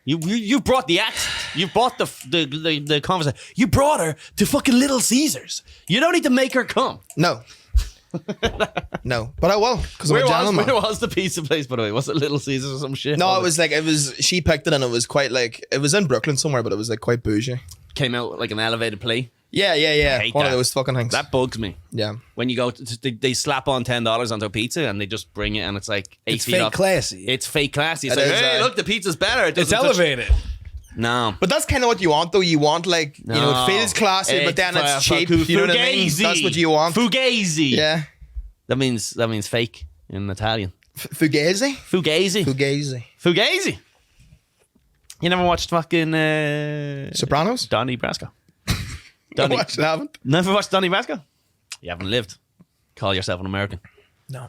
You brought the accent. You brought the conversation. You brought her to fucking Little Caesars. You don't need to make her come. No, but I will because I'm a gentleman. Where was the pizza place, by the way? Was it Little Caesars or some shit? No, it was she picked it and it was quite like, it was in Brooklyn somewhere, but it was like quite bougie. Came out like an elevated plate. Yeah. One of those fucking things. That bugs me. Yeah. When you go, they slap on $10 onto a pizza and they just bring it and it's like 8 it's feet fake up. classy. It's fake classy. It's it like, is, hey, look, the pizza's better. It's elevated. No. But that's kind of what you want, though. You want like, it feels classy, but then it's cheap. You know what I mean? That's what you want. Fugazi. Yeah. That means fake in Italian. Fugazi? Fugazi. You never watched fucking Sopranos? Donnie Brasco? I haven't. Never watched Donnie Brasco? You haven't lived. Call yourself an American. No.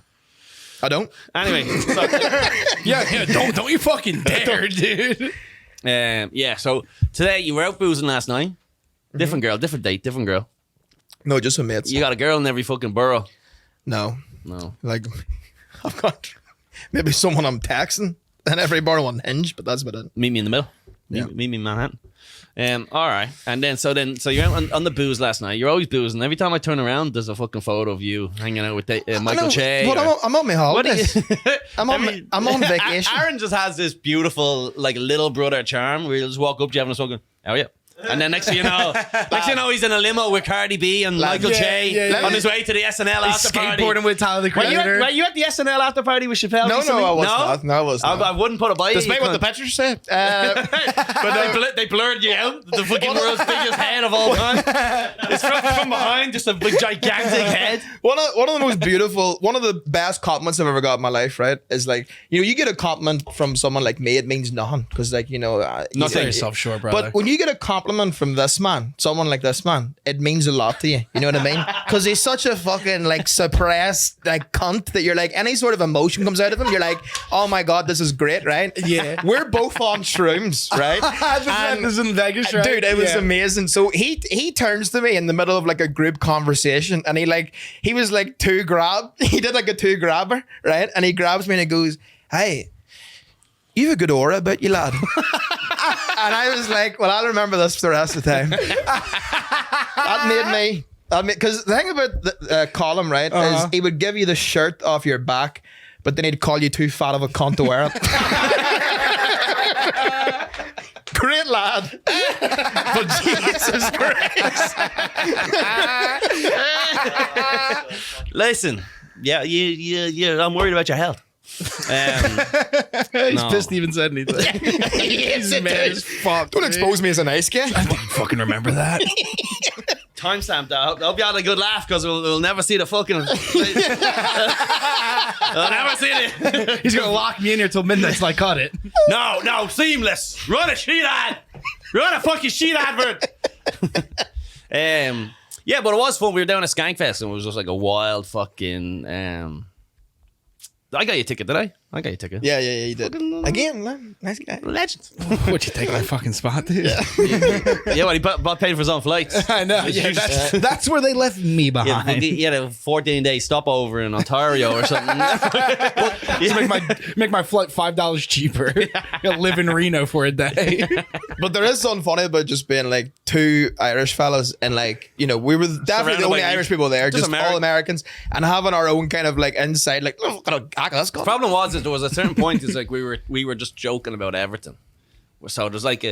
I don't. Anyway. Yeah, don't you fucking dare, dude. So today you were out boozing last night. Different girl, different date, different girl. No, just with mates. You got a girl in every fucking borough. No. Like, I've got maybe someone I'm texting and every borough on Hinge, but that's about it. Meet me in the middle. Yeah. Meet me in Manhattan. All right. And then so you're out on the booze last night. You're always boozing. Every time I turn around, there's a fucking photo of you hanging out with Michael Che. But I'm on my holidays. I'm on vacation. Aaron just has this beautiful like little brother charm where he'll just walk up to you having a smoking. Oh yeah. And then next thing you know, he's in a limo with Cardi B and Michael J on his way to the SNL after party. Skateboarding with Tyler the Creator. Were you at the SNL after party with Chappelle? No, recently? I was not. No, I was not. I wouldn't put it by you. Despite what the pictures say. But they blurred you out. The fucking world's biggest head of all time. It's from behind, just a big gigantic head. One of the most beautiful, one of the best compliments I've ever got in my life, right? Is like, you get a compliment from someone like me, it means nothing. Because like, not sell yourself short, brother. But when you get a compliment from this man, someone like this man, it means a lot to you. You know what I mean? Because he's such a fucking like suppressed like cunt that you're like, any sort of emotion comes out of him, you're like, oh my God, this is great, right? Yeah. We're both on shrooms, right? This is in Vegas, right? Dude, it was amazing. So he turns to me in the middle of like a group conversation and he was like he did like a two grabber, right? And he grabs me and he goes, hey, you have a good aura about you, lad. And I was like, well, I'll remember this for the rest of the time. That made me, because the thing about the Colum, right, is he would give you the shirt off your back, but then he'd call you too fat of a cunt to wear it. Great lad. But Jesus Christ. Listen, I'm worried about your health. He's pissed he even said anything. He's mad as fuck. Don't expose me as a nice guy. I didn't fucking remember that. Timestamp that. I hope you had a good laugh because we'll never see the fucking. We'll never see it. He's gonna lock me in here till midnight till I cut it. No, seamless. Run a sheet ad. Run a fucking sheet advert. Yeah, but it was fun. We were down at Skankfest and it was just like a wild fucking. I got you a ticket, did I? I got you a ticket. Yeah, you did. Again, man, nice guy. Legend. Would you take my fucking spot, dude? Yeah, well, he paid for his own flights. I know. Yeah, that's where they left me behind. He had a 14-day stopover in Ontario or something. Just make my flight $5 cheaper. I'll live in Reno for a day. But there is something funny about just being like two Irish fellas and like, we were definitely Surrounded the only by Irish people there, just all Americans, and having our own kind of like inside, like, let's go. The problem was that there was a certain point, it's like we were just joking about everything. So there's like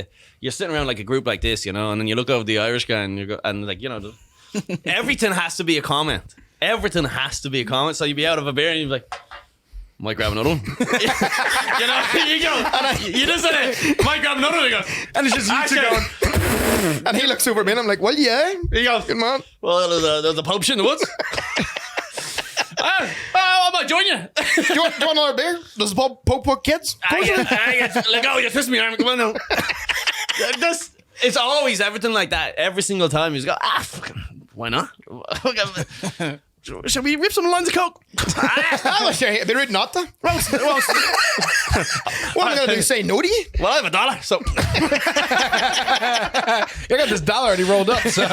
you're sitting around like a group like this, and then you look over the Irish guy and like, everything has to be a comment. Everything has to be a comment. So you'd be out of a beer and you'd be like, might grab another one. You just said it. Might grab another one. He goes, and it's just you two going. And he looks over at me and I'm like, well, yeah. He goes, good man. Well, there's a pub shit in the woods. I might join you. Do you want another beer? Does the pub kids? Let go. You twist me arm. Come on now. It's always everything like that. Every single time you just go, fucking, why not? Shall we rip some lines of coke? I'll share it. They're reading not to. What am I going to do? Say no to you? Well, I have $1, so. I got this dollar already rolled up, so.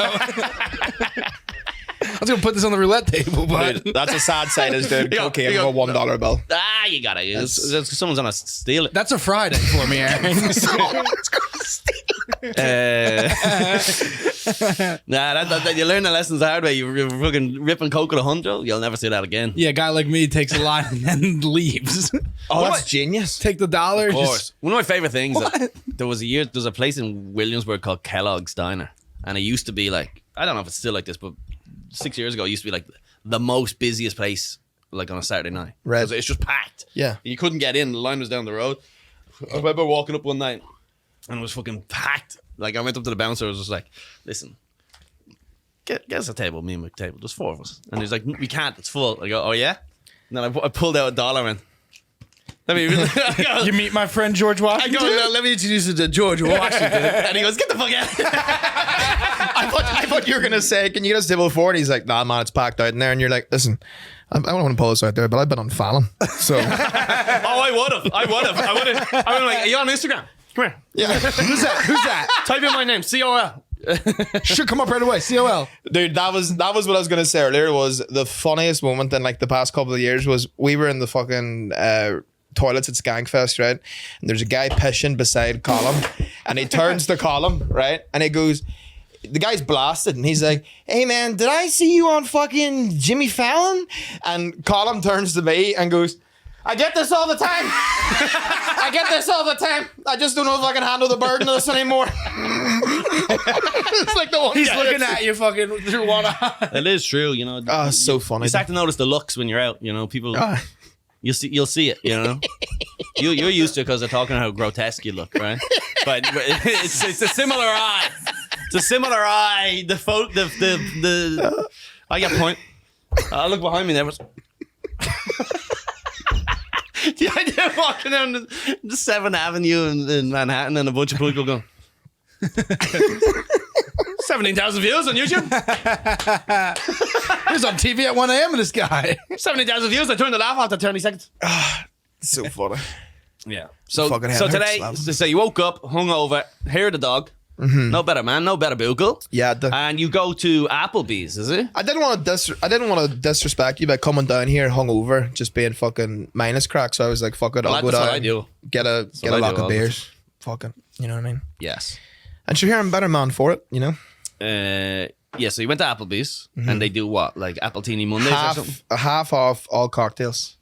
I was going to put this on the roulette table, but. Dude, that's a sad sight is doing cocaine with a $1 bill. You got it. Someone's going to steal it. That's a Friday for me, Aaron. Someone's going to steal it. You learn the lessons the hard way. You're fucking ripping coke at $100. You'll never see that again. Yeah, a guy like me takes a line and then leaves. Oh, that's genius. Take the $1. Of course. One of my favorite things. There's a place in Williamsburg called Kellogg's Diner, and it used to be like, I don't know if it's still like this, but 6 years ago, it used to be like the most busiest place, like on a Saturday night. Right. It's just packed. Yeah. You couldn't get in. The line was down the road. I remember walking up one night, and it was fucking packed. Like, I went up to the bouncer. I was just like, listen, get us a table, me and my table. There's 4 of us. And he's like, we can't. It's full. I go, oh, yeah? And then I pulled out $1 and you meet my friend George Washington? I go, let me introduce you to George Washington. And he goes, get the fuck out. I thought you were going to say, can you get us table 4? And he's like, nah, man, it's packed out in there. And you're like, listen, I don't want to pull this out there, but I've been on Fallon. So. I would have. I would have like, are you on Instagram? Come here. Yeah. Who's that? Type in my name, COL. Should come up right away. COL. Dude, that was what I was going to say earlier. Was the funniest moment in like the past couple of years was we were in the fucking toilets at Skankfest, right? And there's a guy pissing beside Colum, and he turns to Colum, right? And he goes, the guy's blasted, and he's like, hey man, did I see you on fucking Jimmy Fallon? And Colum turns to me and goes, I get this all the time. I just don't know if I can handle the burden of this anymore. It's like the one He's guy looking that's- at you fucking through one eye. It is true, you know. Oh, it's so funny. You start to notice the looks when you're out. You know, people. Ah. You'll see it. You know, you're used to it because they're talking how grotesque you look, right? But it's a similar eye. It's a similar eye. The I get a point. Look behind me there. The idea of walking down the 7th Avenue in Manhattan and a bunch of people going 17,000 views on YouTube. He was on TV at 1 a.m. and this guy. 17,000 views. I turned the laugh after 30 seconds. It's so funny. Yeah. So Fucking so hell, today, hurts, so you woke up, hungover, hear the dog. No better man, no better bugle. Yeah, And you go to Applebee's, is it? I didn't want to disrespect you by coming down here hungover, just being fucking minus crack. So I was like, fuck it, I'll go That's down. what I do. Get a what I lock do of all the beers. Fucking, you know what I mean? Yes. And sure, here I'm better man for it. You know, Yeah, so you went to Applebee's and they do what? Like Appletini Mondays or something? half off all cocktails,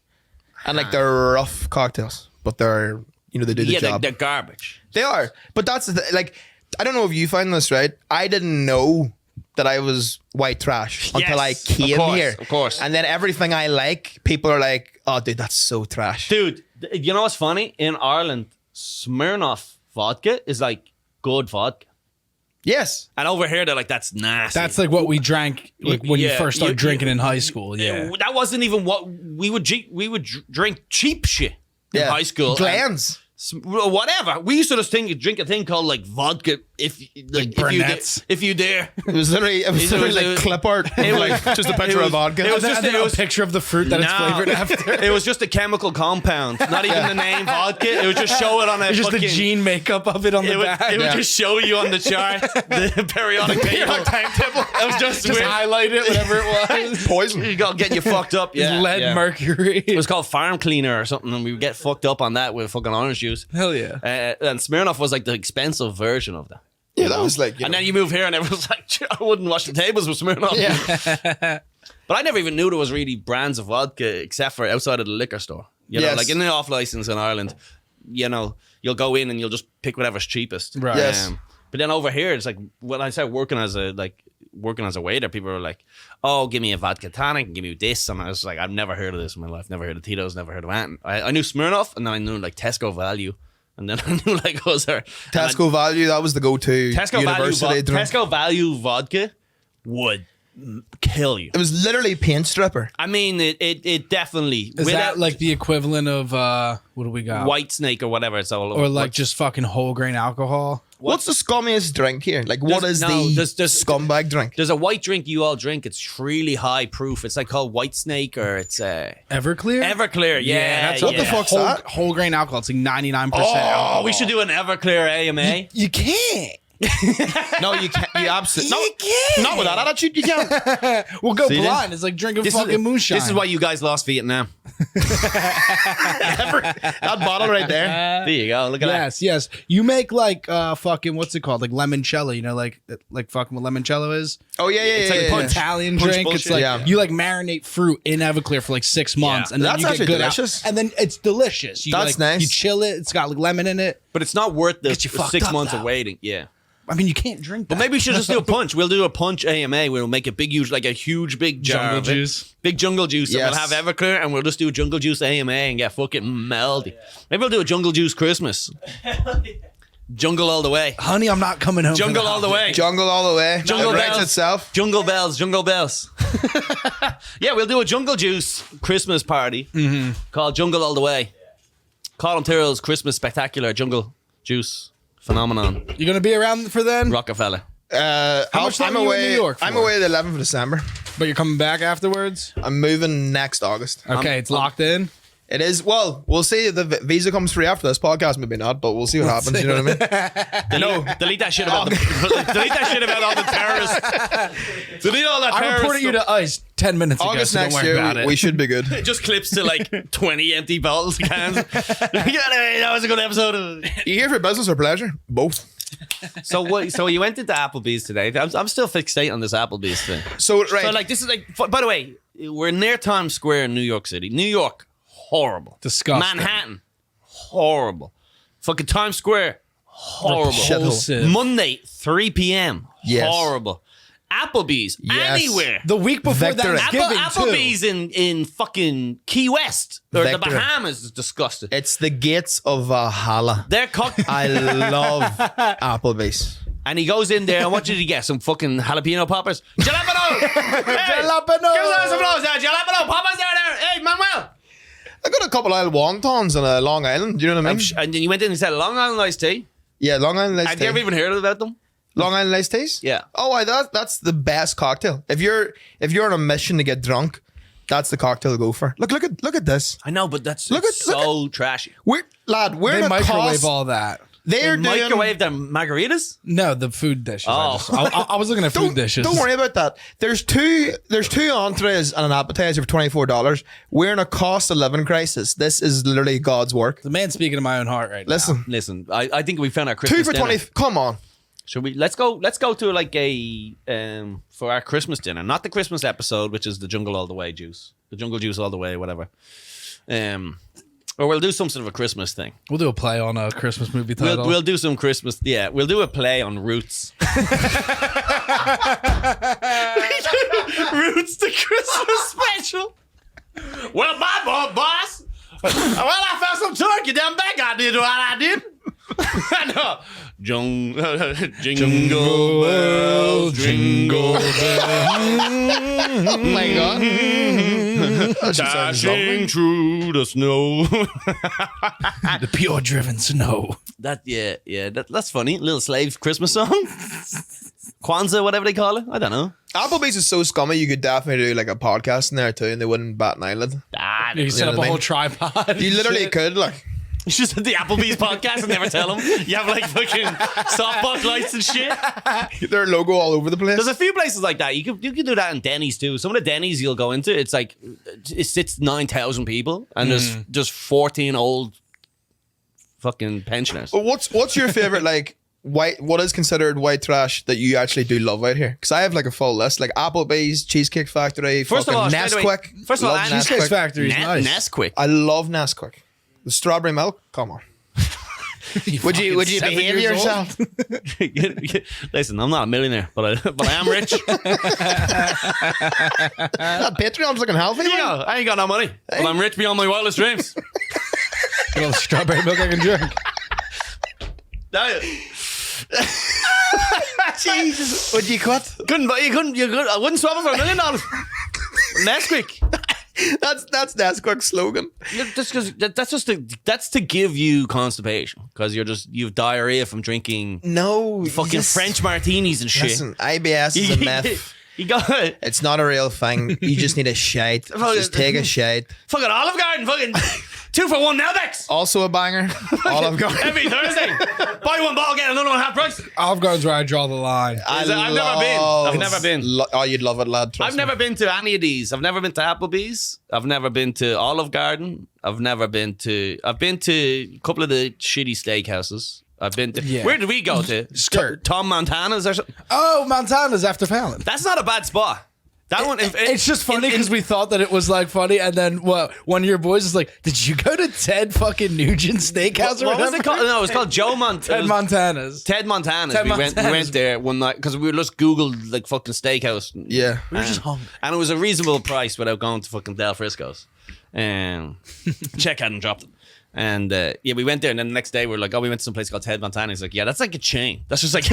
and like they're rough cocktails, but they're they do the Yeah, job. they're garbage. They are, but that's like I don't know if you find this right. I didn't know that I was white trash until I Yes, came here. Of course. And then everything I like, people are like, "Oh, dude, that's so trash." Dude, you know what's funny? In Ireland, Smirnoff vodka is like good vodka. Yes, And over here, they're like, that's nasty. That's like what we drank like when you Yeah, first started drinking in high school. Yeah. That wasn't even what we would drink. We would drink cheap shit in high school. Glens. Whatever. We used to just drink a thing called like vodka if Burnett's. if you dare. It was literally like clip art, like just a picture of vodka. it was And just then it a was picture of the fruit that it's flavored after. It was just a chemical compound, not even the name vodka. It would just show it on a It's just fucking, the gene makeup of it on the back. It would just show you on the chart the periodic table. timetable. It was just Just weird. highlight it, whatever it was. Poison. You got getting you fucked up. Yeah, Lead, yeah. mercury. It was called Farm Cleaner or something, and we would get fucked up on that with fucking orange juice. Hell yeah. And Smirnoff was like the expensive version of that. Yeah, that was like. And then you move here, and everyone's like, I wouldn't wash the tables with Smirnoff. yeah. But I never even knew there was really brands of vodka except for outside of the liquor store. You know, Yes. like in the off license in Ireland, you know, you'll go in and you'll just pick whatever's cheapest. Right. Yes. But then over here, it's like when I started working as a waiter, people were like, "Oh, give me a vodka tonic and give me this," and I was like, "I've never heard of this in my life. Never heard of Tito's. Never heard of anything." I knew Smirnoff, and then I knew like Tesco Value, and then I knew like other Tesco Value, that was the go-to Tesco university drink. Tesco Value vodka would kill you. It was literally paint stripper. I mean, it definitely Is that like the equivalent of what do we got? White Snake or whatever it's all. Or like just fucking whole grain alcohol? What's the scummiest drink here? Like, what is there's scumbag drink? There's a white drink you all drink. It's really high proof. It's like called White Snake or it's Everclear? Everclear. Yeah, that's What the yeah. fuck's whole, that? whole grain alcohol. It's like 99%. Oh, alcohol. we should do an Everclear AMA. You can't. No, you can't. You absolutely. You can't. Not with that attitude, you can't. We'll go See blind. It's like drinking This fucking moonshine. This is why you guys lost Vietnam. That bottle right there. There you go. Look at that. Yes. You make like fucking what's it called? Like limoncello. You know, like fucking what limoncello is. Oh, yeah. It's like a punch. Italian Punch drink. bullshit. It's like Yeah. you like marinate fruit in Everclear for like 6 months, Yeah. and then That's you get actually good delicious. and then it's delicious. You That's like, nice. You chill it. It's got like lemon in it. But it's not worth the Gets you fucked 6 up, months though. of waiting. Yeah. I mean, you can't drink that. But maybe we should just do a punch. We'll do a punch AMA. We'll make a big, huge, like a huge, big jar Jungle of it. juice. Big jungle juice. Yes. And we'll have Everclear and we'll just do jungle juice AMA and get fucking melty. Maybe we'll do a jungle juice Christmas. Jungle all the way. Honey, I'm not coming home. for Jungle the all the holiday. way. Jungle all the way. Jungle It writes bells. itself. Jungle bells, jungle bells. Yeah, we'll do a jungle juice Christmas party called Jungle All the Way. Colum Tyrrell's Christmas Spectacular Jungle Juice Phenomenon. You gonna be around for then? Rockefeller. How much I'm time are you away. in New York I'm for? away the 11th of December. But you're coming back afterwards. I'm moving next August. Okay, it's locked in. It is. Well, we'll see. If the visa comes free after this podcast. Maybe not, but we'll see what happens. You know what I mean? No, delete that shit about delete that shit about all the terrorists. Delete all that I terrorist reported you to ICE 10 minutes ago. August so don't next worry about year, it. we should be good. It just clips to like 20 empty bottles cans. Anyway, that was a good episode of You here for business or pleasure? Both. So what? So you went into Applebee's today. I'm still fixated on this Applebee's thing. So right. So like this is like. By the way, we're near Times Square in New York City. New York, horrible. Disgusting. Manhattan, horrible. Fucking Times Square, horrible. Repulsive. Monday, 3 p.m. Yes. Horrible. Applebee's, Yes. anywhere. The week before Victory. Thanksgiving, Applebee's in fucking Key West or the Victory. Bahamas is disgusting. It's the gates of Valhalla. They're cooked. I love Applebee's. And he goes in there, and what did he get? Some fucking jalapeno poppers? Jalapeno! Hey, Jalapeno! Give us some of those, jalapeno poppers there. Hey, Manuel! I got a couple of wontons on a Long Island. Do you know what I mean? And then you went in and said Long Island iced tea. Yeah, Long Island iced Have tea. you ever even heard about them? Long Island iced teas? Yeah. Oh, that's the best cocktail. If you're on a mission to get drunk, that's the cocktail to go for. Look at this. I know, but that's Look it's at- so trashy. We're They in a microwave cost. all that. They're doing. Microwave their margaritas? No, the food dishes. Oh. I was looking at food dishes. Don't worry about that. There's two entrees and an appetizer for $24. We're in a cost of living crisis. This is literally God's work. The man speaking to my own heart right Listen, I think we found our Christmas 2 for dinner. 20. Come on. Should we? Let's go to like a for our Christmas dinner, not the Christmas episode, which is the Jungle All the Way juice, the Jungle Juice All the Way, whatever. Or we'll do some sort of a Christmas thing. now. We'll do a play on a Christmas movie title. We'll do some Christmas. Yeah, we'll do a play on Roots. Roots, the Christmas special. Well, my boss. Well, I found some turkey down back. I did what I did. I know. Jingle bells, jingle bells. Oh my God. That just sounds lovely. Dashing through the snow. the pure driven snow. That's funny. Little slave Christmas song. Kwanzaa, whatever they call it. I don't know. Applebee's is so scummy. You could definitely do like a podcast in there too, and they wouldn't bat an eyelid. You can set up what a I whole mean? tripod. You and literally shit. could like. You just did the Applebee's podcast and never tell them. You have like fucking softball lights and shit. Their logo all over the place. There's a few places like that. You could do that in Denny's too. Some of the Denny's you'll go into, it's like it sits 9,000 people and there's just 14 old fucking pensioners. But what's your favorite like white? What is considered white trash that you actually do love out here? Because I have like a full list, like Applebee's, Cheesecake Factory, First of all, fucking straight away- Nesquik. first of all, Love Cheesecake Nesquik. Factory is nice. Nesquik. I love Nesquik. The strawberry milk. Come on. Would you fucking 7 behave years old? yourself? Listen, I'm not a millionaire, but I am rich. That Patreon's looking healthy. You man. know, I ain't got no money, but I'm rich beyond my wildest dreams. Get all the strawberry milk I can drink. Jesus. Would you quit? I wouldn't swap it for $1 million. Nesquik. That's Nesquik's slogan. That's to give you constipation because you've diarrhea from drinking No. fucking French martinis and shit. Listen, IBS is a myth. You got it. It's not a real thing. You just need a shite. Just take a shite. Fucking Olive Garden, fucking 2 for $1 Melbex. Also a banger. Olive Garden. Every Thursday. Buy one bottle, get another one half price. Olive Garden's where I draw the line. I've never been. Oh, you'd love it, lad. Trust I've never been to any of these. I've never been to Applebee's. I've never been to Olive Garden. I've been to a couple of the shitty steakhouses. I've been to. Yeah. Where did we go to? Skirt. Tom Montana's or something. Oh, Montana's after Fallon. That's not a bad spot. That one. It's just funny because we thought that it was like funny, and then one of your boys is like, "Did you go to Ted fucking Nugent Steakhouse or What was whatever?" it called? No, it was called Joe Ted Montana's. Ted Montana's. Ted we Montana's. went there one night because we just Googled like fucking steakhouse. Yeah. We were just hungry. And it was a reasonable price without going to fucking Del Frisco's. Check hadn't dropped it. And we went there, and then the next day we were like, we went to some place called Ted Montana. He's like, yeah, that's like a chain. That's just like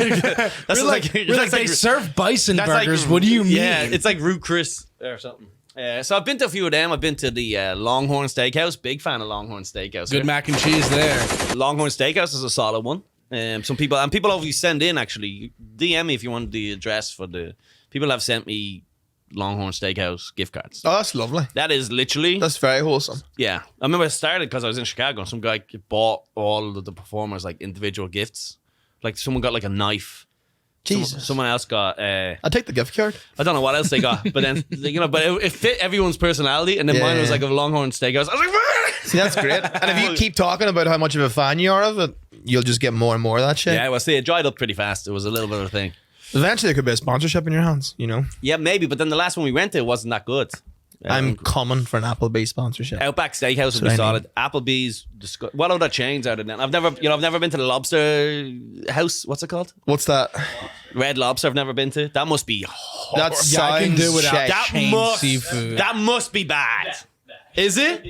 They serve bison burgers. What do you mean? Yeah, it's like Root Chris or something. So I've been to a few of them. I've been to the Longhorn Steakhouse. Big fan of Longhorn Steakhouse. Good mac and cheese there. Longhorn Steakhouse is a solid one. Some people always send in, actually, DM me if you want the address for the people have sent me Longhorn Steakhouse gift cards. Oh, that's lovely. That is literally, That's very wholesome. yeah. I remember I started because I was in Chicago and some guy bought all of the performers like individual gifts. Like someone got like a knife. Jesus. Someone else got, I'll take the gift card. I don't know what else they got, but then, but it fit everyone's personality. And then mine was like a Longhorn Steakhouse. I was like, See, that's great. And if you keep talking about how much of a fan you are of it, you'll just get more and more of that shit. yeah, well, see, it dried up pretty fast. It was a little bit of a thing. Eventually, there could be a sponsorship in your hands, you know? Yeah, maybe, but then the last one we went to wasn't that good. I'm coming for an Applebee sponsorship. Outback Steakhouse would be what I solid. Applebee's. What other chains are there? Then? I've never been to the Lobster House. What's it called? What's that? Red Lobster. I've never been to. That must be. That's Yeah, I can do without That chain must. seafood. That must be bad. Is it?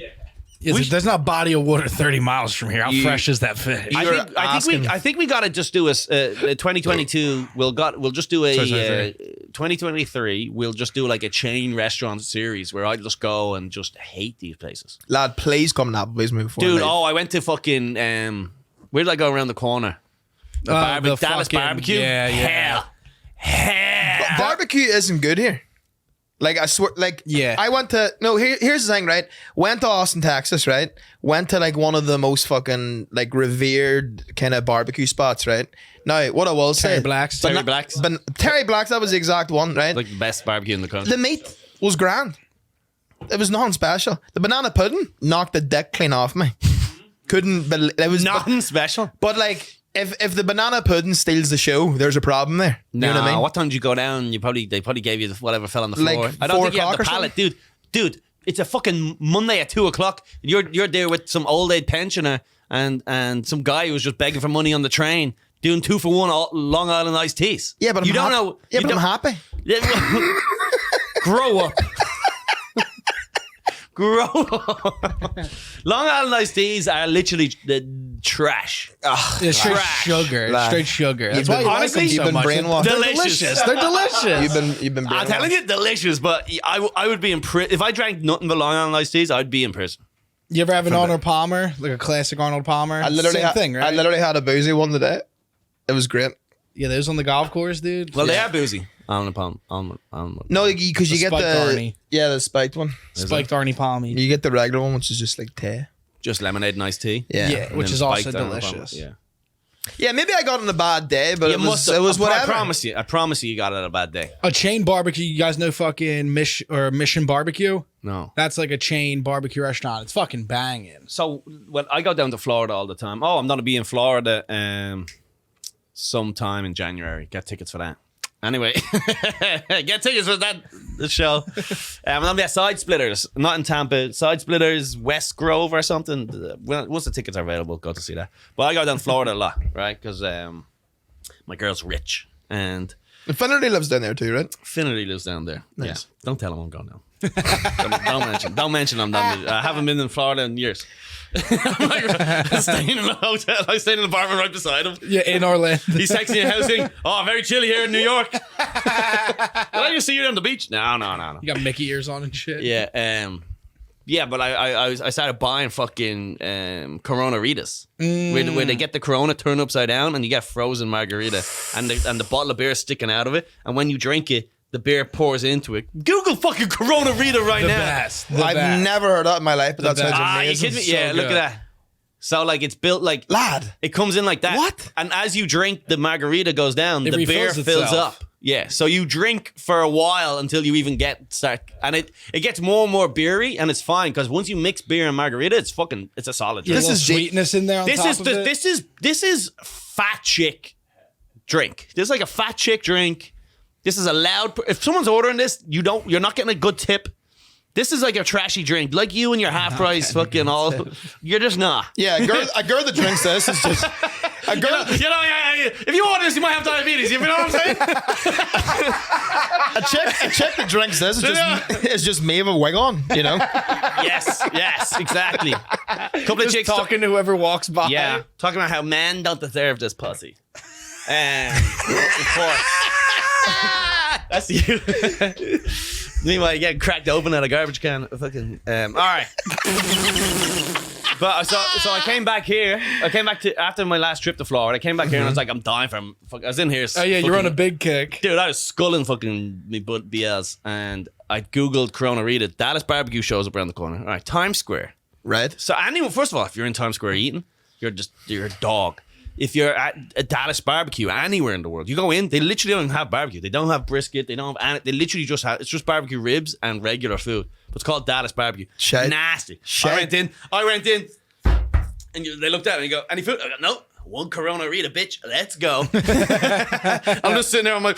There's not a body of water 30 miles from here. How fresh is that fish? I think we got to just do a 2022. We'll just do a 2023. We'll just do like a chain restaurant series where I just go and just hate these places. Lad, please come to Applebee's moving forward. Dude, I went to fucking where did I go around the corner? The Dallas fucking- barbecue. yeah. Hell. Barbecue isn't good here. Like, I swear, like, Yeah. I went to, here's the thing, right? Went to Austin, Texas, right? Went to, like, one of the most fucking, like, revered kind of barbecue spots, right? Now, what I will say. Terry Black's. Terry Black's. Terry Black's, that was the exact one, right? Like the best barbecue in the country. The meat was grand. It was nothing special. The banana pudding knocked the dick clean off me. Couldn't believe it was Nothing special. But like, if the banana pudding steals the show, there's a problem there. You know what I mean? What time did you go down? They probably gave you whatever fell on the Like floor. I don't 4 think you have o'clock the or pallet, dude. It's a fucking Monday at 2:00. You're there with some old age pensioner and some guy who was just begging for money on the train, doing 2 for 1 Long Island iced teas. Yeah, but you don't know. Yeah, you but I'm don't- happy. Grow up. Grow up. Long Island iced teas are literally the trash. Yeah, straight Trash. sugar. Lad. Straight sugar. That's You've why been- you like honestly, them you've so been much. brainwashed. They're Delicious. delicious. They're delicious. You've been I'm telling you, delicious. But I would be in prison if I drank nothing but Long Island iced teas. I'd be in prison. You ever have an Arnold Palmer? Like a classic Arnold Palmer? I literally Same thing, right? I literally had a boozy one today. It was great. Yeah, those on the golf course, dude. Well, yeah. they are boozy. On the No, because you The get spiked the Arnie. the spiked one. Spiked Arnie Palmy. You get the regular one, which is just like tea. just lemonade and iced tea. Yeah. Yeah, And which then is also spiked on the delicious. bottom. Yeah. Yeah, maybe I got on a bad day, but it was whatever. I promise you got it on a bad day. A chain barbecue. You guys know fucking Mission Barbecue? No. That's like a chain barbecue restaurant. It's fucking banging. So when I go down to Florida all the time. Oh, I'm gonna be in Florida sometime in January. Get tickets for that. Anyway, get tickets for the show. I'm gonna be at Side Splitters, not in Tampa. Side Splitters, West Grove or something. Once the tickets are available, go to see that. But I go down to Florida a lot, right? Because my girl's rich and Infinity lives down there too, right? Finity lives down there. Nice. Yeah. Don't tell him I'm going down. don't mention I'm down there. I haven't been in Florida in years. I'm like, staying in a hotel. I stayed in an apartment right beside him. Yeah, in Orlando. He's texting me housing. Oh, very chilly here in New York. Did I just see you on the beach? No. You got Mickey ears on and shit. Yeah, yeah, but I started buying fucking Corona Ritas, where they get the Corona turned upside down and you get frozen margarita and the bottle of beer is sticking out of it, and when you drink it, the beer pours into it. Google fucking Corona Rita right The now. best. The I've best. never heard that in my life, but that sounds best. You amazing. kidding me? So Yeah, look at good. that. So like it's built like Lad. it comes in like that. What? And as you drink, the margarita goes down. It The beer refills fills itself. up. Yeah. So you drink for a while until you even start, and it gets more and more beery, and it's fine because once you mix beer and margarita, it's a solid drink. This is sweetness in there on This top is of it. this is fat chick drink. This is like a fat chick drink. This is a loud. If someone's ordering this, you're not getting a good tip. This is like a trashy drink, like you and your half price fucking all. You're just not. Yeah, a girl that drinks this is just a girl. If you order this, you might have diabetes. You know what I'm saying? A chick that drinks this is just me with a wig on, you know. Yes, exactly. Couple of chicks Talking to whoever walks by. Yeah, talking about how men don't deserve this pussy. Of course. That's you. Meanwhile, you get cracked open at a garbage can. Fucking. All right. But so I came back here. I came back to after my last trip to Florida. I came back here and I was like, I'm dying from. I was in here. Oh yeah, you're fucking- on a big kick. Dude, I was sculling fucking me butt BS, and I googled Corona Rita. Dallas barbecue shows up around the corner. All right, Times Square. Right. So anyone, first of all, if you're in Times Square eating, you're a dog. If you're at a Dallas barbecue anywhere in the world, you go in, they literally don't have barbecue. They don't have brisket. They don't have. They literally just have. It's just barbecue ribs and regular food. But it's called Dallas barbecue. Shite. Nasty. Shite. I went in, and they looked at me and go, "Any food?" I go, "No." One Corona Rita, bitch. Let's go. I'm just sitting there. I'm like,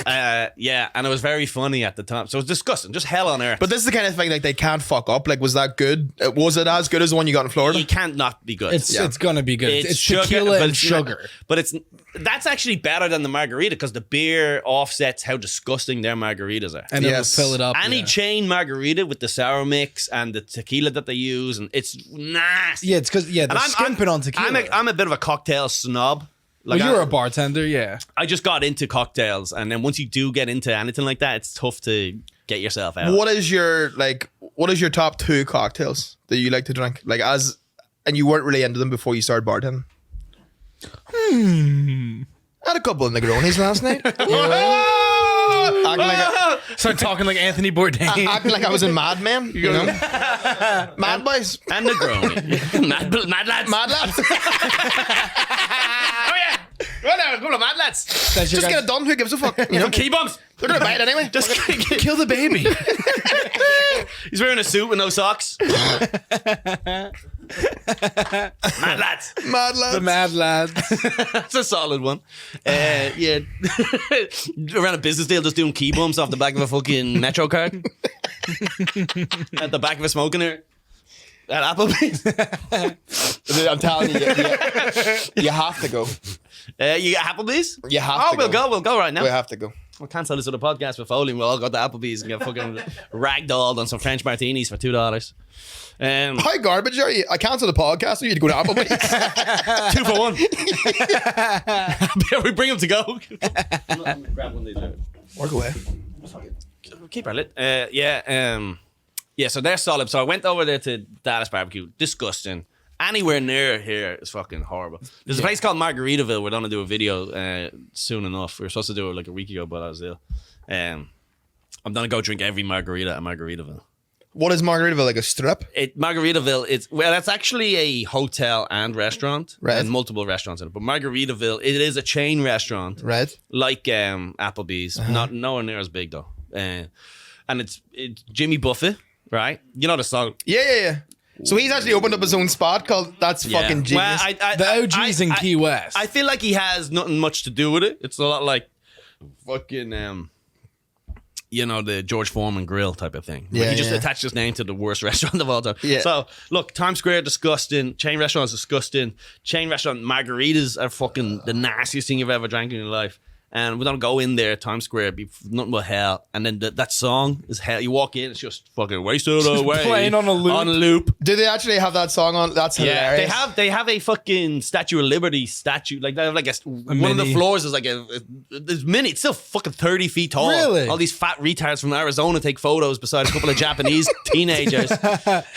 Yeah, and it was very funny at the time. So it was disgusting, just hell on earth. But this is the kind of thing like they can't fuck up. Like, was that good? Was it as good as the one you got in Florida? You can't not be good. It's gonna be good. It's sugar, tequila but and it's sugar. But that's actually better than the margarita because the beer offsets how disgusting their margaritas are. And Yes. it'll fill it up. Any chain margarita with the sour mix and the tequila that they use, and it's nasty. Yeah, it's because they're skimping on tequila. I'm a bit of a cocktail snob. Well, you're a bartender, yeah. I just got into cocktails, and then once you do get into anything like that, it's tough to get yourself out. What is your top 2 cocktails that you like to drink? Like and you weren't really into them before you started bartending? I had a couple of Negronis last night. Start talking like Anthony Bourdain. Acting like I was in Mad Men, you know? Mad Boys. And Negroni. mad lads. Mad Lads. Oh yeah. Well, now, a couple of mad lads. That's your Just get it done. Who gives a fuck? You know? Key bumps. They're going to buy it anyway. Just kill the baby. He's wearing a suit with no socks. Mad lads. Mad Lads. The mad lad. That's a solid one. Yeah. Around a business deal, just doing key bumps off the back of a fucking Metro card. At the back of a smoking area. At Applebee's. I'm telling you, you have to go. You got Applebee's? You have to go. We'll go right now. We have to go. We'll cancel this other podcast with Foley and we'll all go to Applebee's and get fucking ragdolled on some French martinis for $2. How garbage are you? I cancelled the podcast, so you had to go to Applebee's. 2 for 1. We bring them to go. Grab one of these. Work away. Keep our lit. Yeah, so they're solid. So I went over there to Dallas Barbecue. Disgusting. Anywhere near here is fucking horrible. There's a place called Margaritaville. We're going to do a video soon enough. We were supposed to do it like a week ago, but I was ill. I'm going to go drink every margarita at Margaritaville. What is Margaritaville, like a strip? Margaritaville, that's actually a hotel and restaurant. Right. And multiple restaurants in it. But Margaritaville, it is a chain restaurant. Right. Like Applebee's. Not nowhere near as big though. And it's Jimmy Buffett, right? You know the song. Yeah. So he's actually opened up his own spot called That's Fucking Genius. Well, The OG's in Key West. I feel like he has nothing much to do with it. It's a lot like fucking the George Foreman grill type of thing. Yeah, He just attached his name to the worst restaurant of all time. Yeah. So look, Times Square disgusting. Chain restaurants disgusting. Chain restaurant margaritas are fucking the nastiest thing you've ever drank in your life. And we don't go in there, Times Square, be nothing but hell. And then that song is hell. You walk in, it's just fucking wasted away. Playing on a loop. Do they actually have that song on? That's hilarious. Yeah, they have a fucking Statue of Liberty statue. Like they have one of the floors is like there's mini. It's still fucking 30 feet tall. Really? All these fat retards from Arizona take photos beside a couple of Japanese teenagers.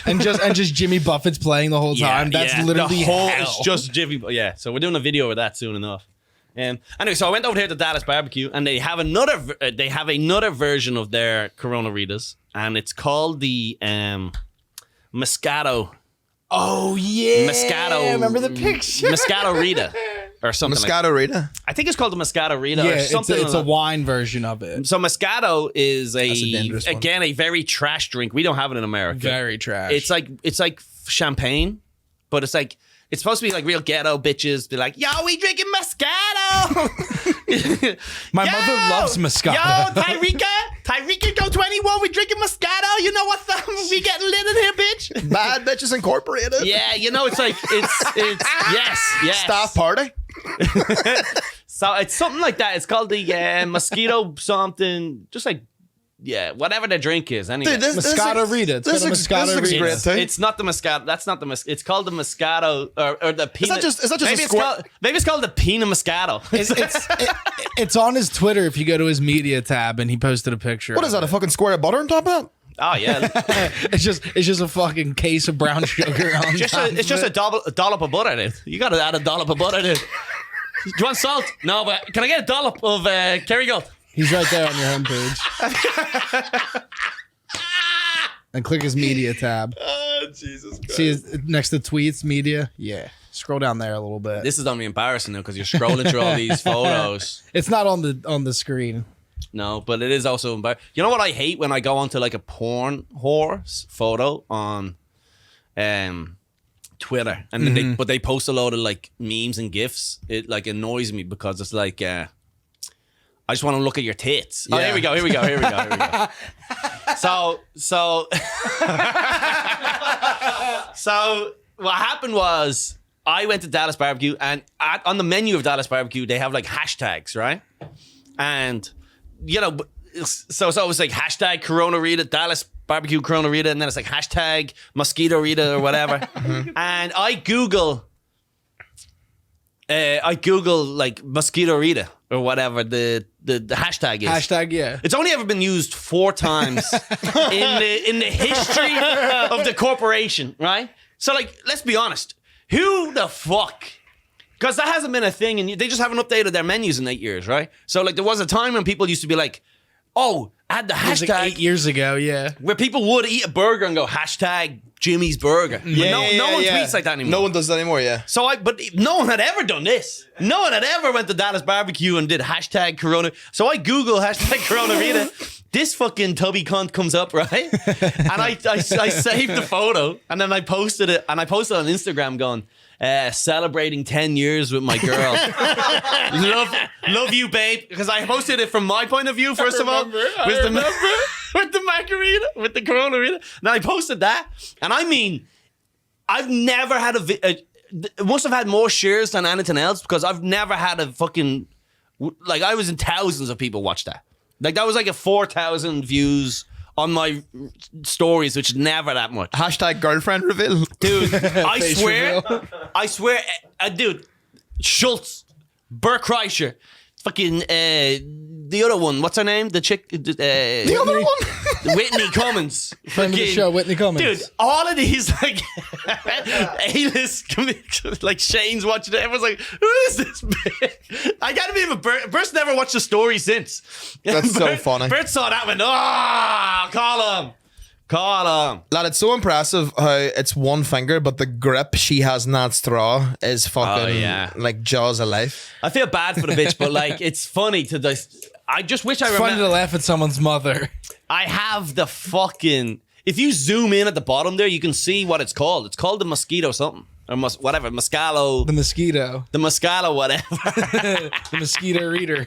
and just Jimmy Buffett's playing the whole time. That's literally the whole. hell. It's just Jimmy. Yeah, so we're doing a video of that soon enough. Anyway, so I went over here to Dallas Barbecue, and they have another version of their Corona-ritas, and it's called the Moscato. Oh yeah, Moscato. I remember the picture. Moscato Rita or something. Moscato Rita. I think it's called the Moscato Rita. Yeah, or something. it's a wine version of it. So Moscato is a dangerous one. again a very trash drink. We don't have it in America. Very trash. It's like champagne, but it's like. It's supposed to be like real ghetto bitches be like, yo, we drinking Moscato. My mother loves Moscato. Yo, Tyrika, go 21, we drinking Moscato. You know what? We getting lit in here, bitch. Bad Bitches Incorporated. Yeah, it's like, it's yes. Staff party. So it's something like that. It's called the Mosquito something, just like, yeah, whatever the drink is. Anyway. Dude, Moscato Rita. It's got a Moscato looks Rita. great too. It's not the Moscato. That's not the Moscato. It's called the Moscato or the peanut. Is that just maybe a square? Maybe it's called the Peanut Moscato. It's on his Twitter if you go to his media tab and he posted a picture. What is that? A fucking square of butter on top of that? Oh yeah, It's just a fucking case of brown sugar on top. it's just a dollop of butter in it. You got to add a dollop of butter in it. Do you want salt? No, but can I get a dollop of Kerrygold? He's right there on your homepage. And click his media tab. Oh, Jesus Christ. See his, next to tweets, media. Yeah. Scroll down there a little bit. This is only embarrassing now because you're scrolling through all these photos. It's not on the screen. No, but it is also embarrassing. You know what I hate when I go onto like a porn whore photo on Twitter and then they post a load of like memes and gifs. It like annoys me because it's like I just want to look at your tits. Oh, Yeah. here we go. So what happened was I went to Dallas Barbecue, and on the menu of Dallas Barbecue, they have like hashtags, right? And, you know, so it's always like hashtag Corona Rita, Dallas Barbecue Corona Rita, and then it's like hashtag Mosquito Rita or whatever. And I Google like Mosquito Rita or whatever the hashtag is. Hashtag, yeah. It's only ever been used 4 times in the history of the corporation, right? So, like, let's be honest. Who the fuck? Because that hasn't been a thing, and they just haven't updated their menus in 8 years, right? So, like, there was a time when people used to be like, "Oh, add the It was hashtag," like 8 years ago, yeah. where people would eat a burger and go hashtag Jimmy's Burger. But no one tweets like that anymore. No one does that anymore, yeah. So but no one had ever done this. No one had ever went to Dallas Barbecue and did hashtag Corona. So I Google hashtag Corona Rita. This fucking tubby cunt comes up, right? And I saved the photo, and then I posted it, and I posted on Instagram going, celebrating 10 years with my girl. love you, babe. Because I posted it from my point of view, first of all. With the margarita, with the Corona Rita. Then I posted that, and I mean, I've never had it must have had more shares than anything else, because I've never had a fucking, like, I was in thousands of people watch that. Like, that was like a 4,000 views on my stories, which is never that much. Hashtag girlfriend reveal. Dude, I Face swear, dude, Schultz, Bert Kreischer, fucking, the other one, what's her name? The chick, The other one. Whitney Cummings. Friend of the show, Whitney Cummings. Dude, all of these, like, A-list comics, like, Shane's watching it. Everyone's like, who is this bitch? I gotta be Bert's never watched the story since. That's so funny. Bert saw that and went, call him. Lad, it's so impressive how it's one finger, but the grip she has in that straw is fucking like jaws of life. I feel bad for the bitch, but, like, it's funny to just. I just wish I It's funny remember. to laugh at someone's mother. I have the fucking. If you zoom in at the bottom there, you can see what it's called. It's called the mosquito something or whatever, Moscalo. The mosquito. The Moscalo, whatever. The mosquito reader.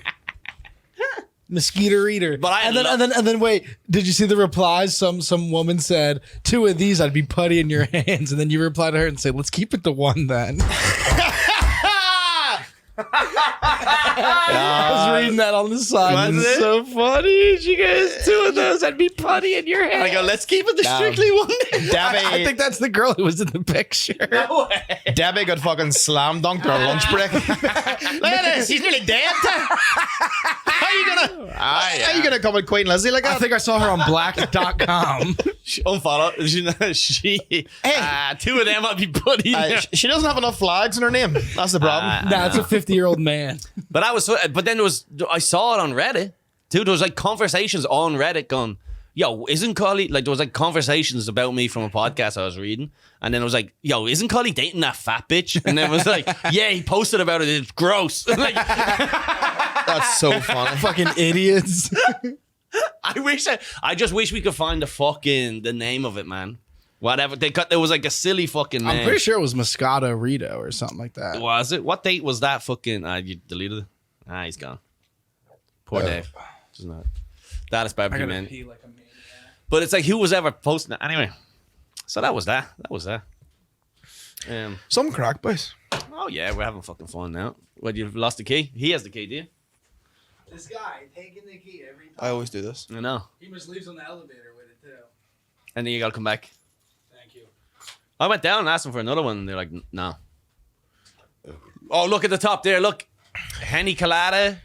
Mosquito reader. But and then wait, did you see the replies? Some woman said, 2 of these I'd be putty in your hands, and then you reply to her and say, let's keep it to 1 then. I was reading that on the side. Was It's it? so funny. She goes, 2 of those I'd be putty in your hands. And I go, let's keep it the strictly one. I think that's the girl who was in the picture. Debbie got fucking slam dunked on her lunch break. Look at this. She's nearly dead. How How you gonna come with Queen Lizzie like I that? think I saw her on black.com. She unfollow. She. Hey. 2 of them I'd be putting. She doesn't have enough flags in her name. That's the problem. Nah, it's a 50-year-old man. But then I saw it on Reddit. Dude, there was like conversations on Reddit going, yo, isn't Collie, like, there was like conversations about me from a podcast I was reading. And then it was like, yo, isn't Collie dating that fat bitch? And then it was like, yeah, he posted about it. It's gross. Like, That's so funny. Fucking idiots. I just wish we could find the name of it, man. Whatever. There was like a silly fucking name. I'm pretty sure it was Moscato Rito or something like that. Was it? What date was that fucking? You deleted it? He's gone. Poor Dave. Just not. Dallas Barbecue, man. pee like a maniac. But it's like, who was ever posting it? Anyway. So that was that. Some crack, boys. Oh yeah, we're having fucking fun now. What, you've lost the key? He has the key, do you? This guy taking the key every time. I always do this. I know. He just leaves on the elevator with it too. And then you gotta come back. Thank you. I went down and asked them for another one, and they're like, no. Oh, look at the top there. Look. Henny Colada.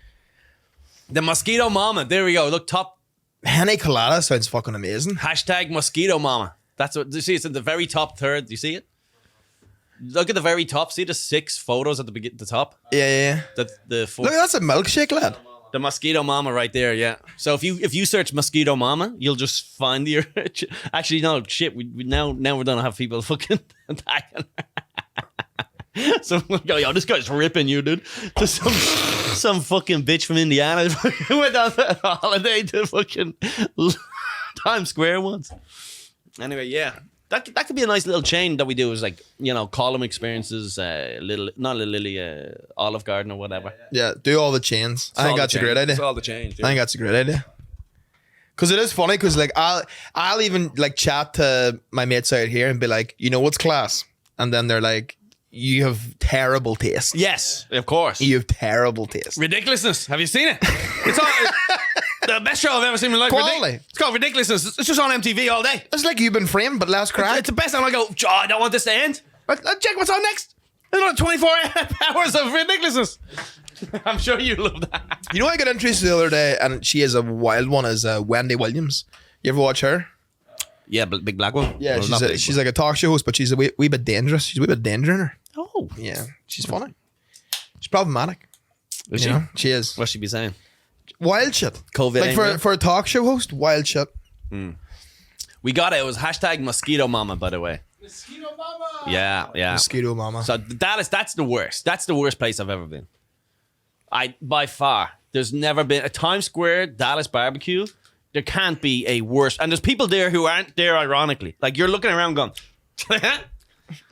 The Mosquito Mama. There we go. Look, top. Henny Colada sounds fucking amazing. Hashtag Mosquito Mama. That's what you see. It's in the very top third. Do you see it? Look at the very top. See the 6 photos at the top. Yeah. The Look, that's a milkshake, lad. The Mosquito Mama right there. Yeah. So if you search Mosquito Mama, you'll just find your. Actually, no shit. We now we're gonna have people fucking attacking her. So go, yo, this guy's ripping you, dude. To some fucking bitch from Indiana went on a holiday to fucking Times Square once. Anyway, yeah. That could be a nice little chain that we do. Is like, Colum experiences, Olive Garden or whatever. Yeah, do all the chains. I think that's a great idea. It's all the change. I think that's a great idea. Because it is funny. Because like I'll even like chat to my mates out here and be like, what's class? And then they're like, you have terrible taste. Yes, of course. You have terrible taste. Ridiculousness. Have you seen it? It's all the best show I've ever seen in my life. Quality. It's called Ridiculousness. It's just on MTV all day. It's like You've Been Framed, but less crack. It's the best time. I go, I don't want this to end. Let's check what's on next. There's another 24 hours of ridiculousness. I'm sure you love that. You know what I got introduced to the other day, and she is a wild one, is Wendy Williams. You ever watch her? Yeah, big black one. Yeah, Well, she's like a talk show host, but she's a wee bit dangerous. She's a wee bit danger in her. Oh, Yeah, she's funny. She's problematic. is You she? know? She is. What she be saying? Wild shit. COVID Like ain't real. for a talk show host, wild shit. We got it. It was hashtag mosquito mama, by the way. Mosquito mama. Yeah. Mosquito mama. So Dallas, that's the worst. That's the worst place I've ever been. By far, there's never been a Times Square Dallas barbecue. There can't be a worse. And there's people there who aren't there ironically. Like you're looking around going,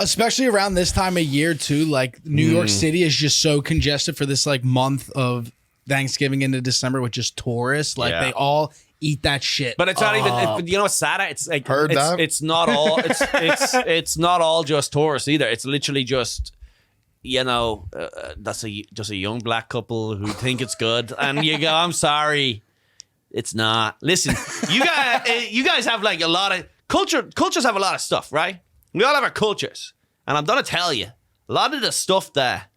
Especially around this time of year too. Like New York City is just so congested for this like month of Thanksgiving into December with just tourists. Like Yeah. they all eat that shit. but it's not even. You know what's sad? It's like Heard it's, that. it's not all. It's not all just tourists either. It's literally just. That's just a young black couple who think it's good, and you go, "I'm sorry, it's not." Listen, you guys have like a lot of culture. Cultures have a lot of stuff, right? We all have our cultures, and I'm gonna tell you, a lot of the stuff that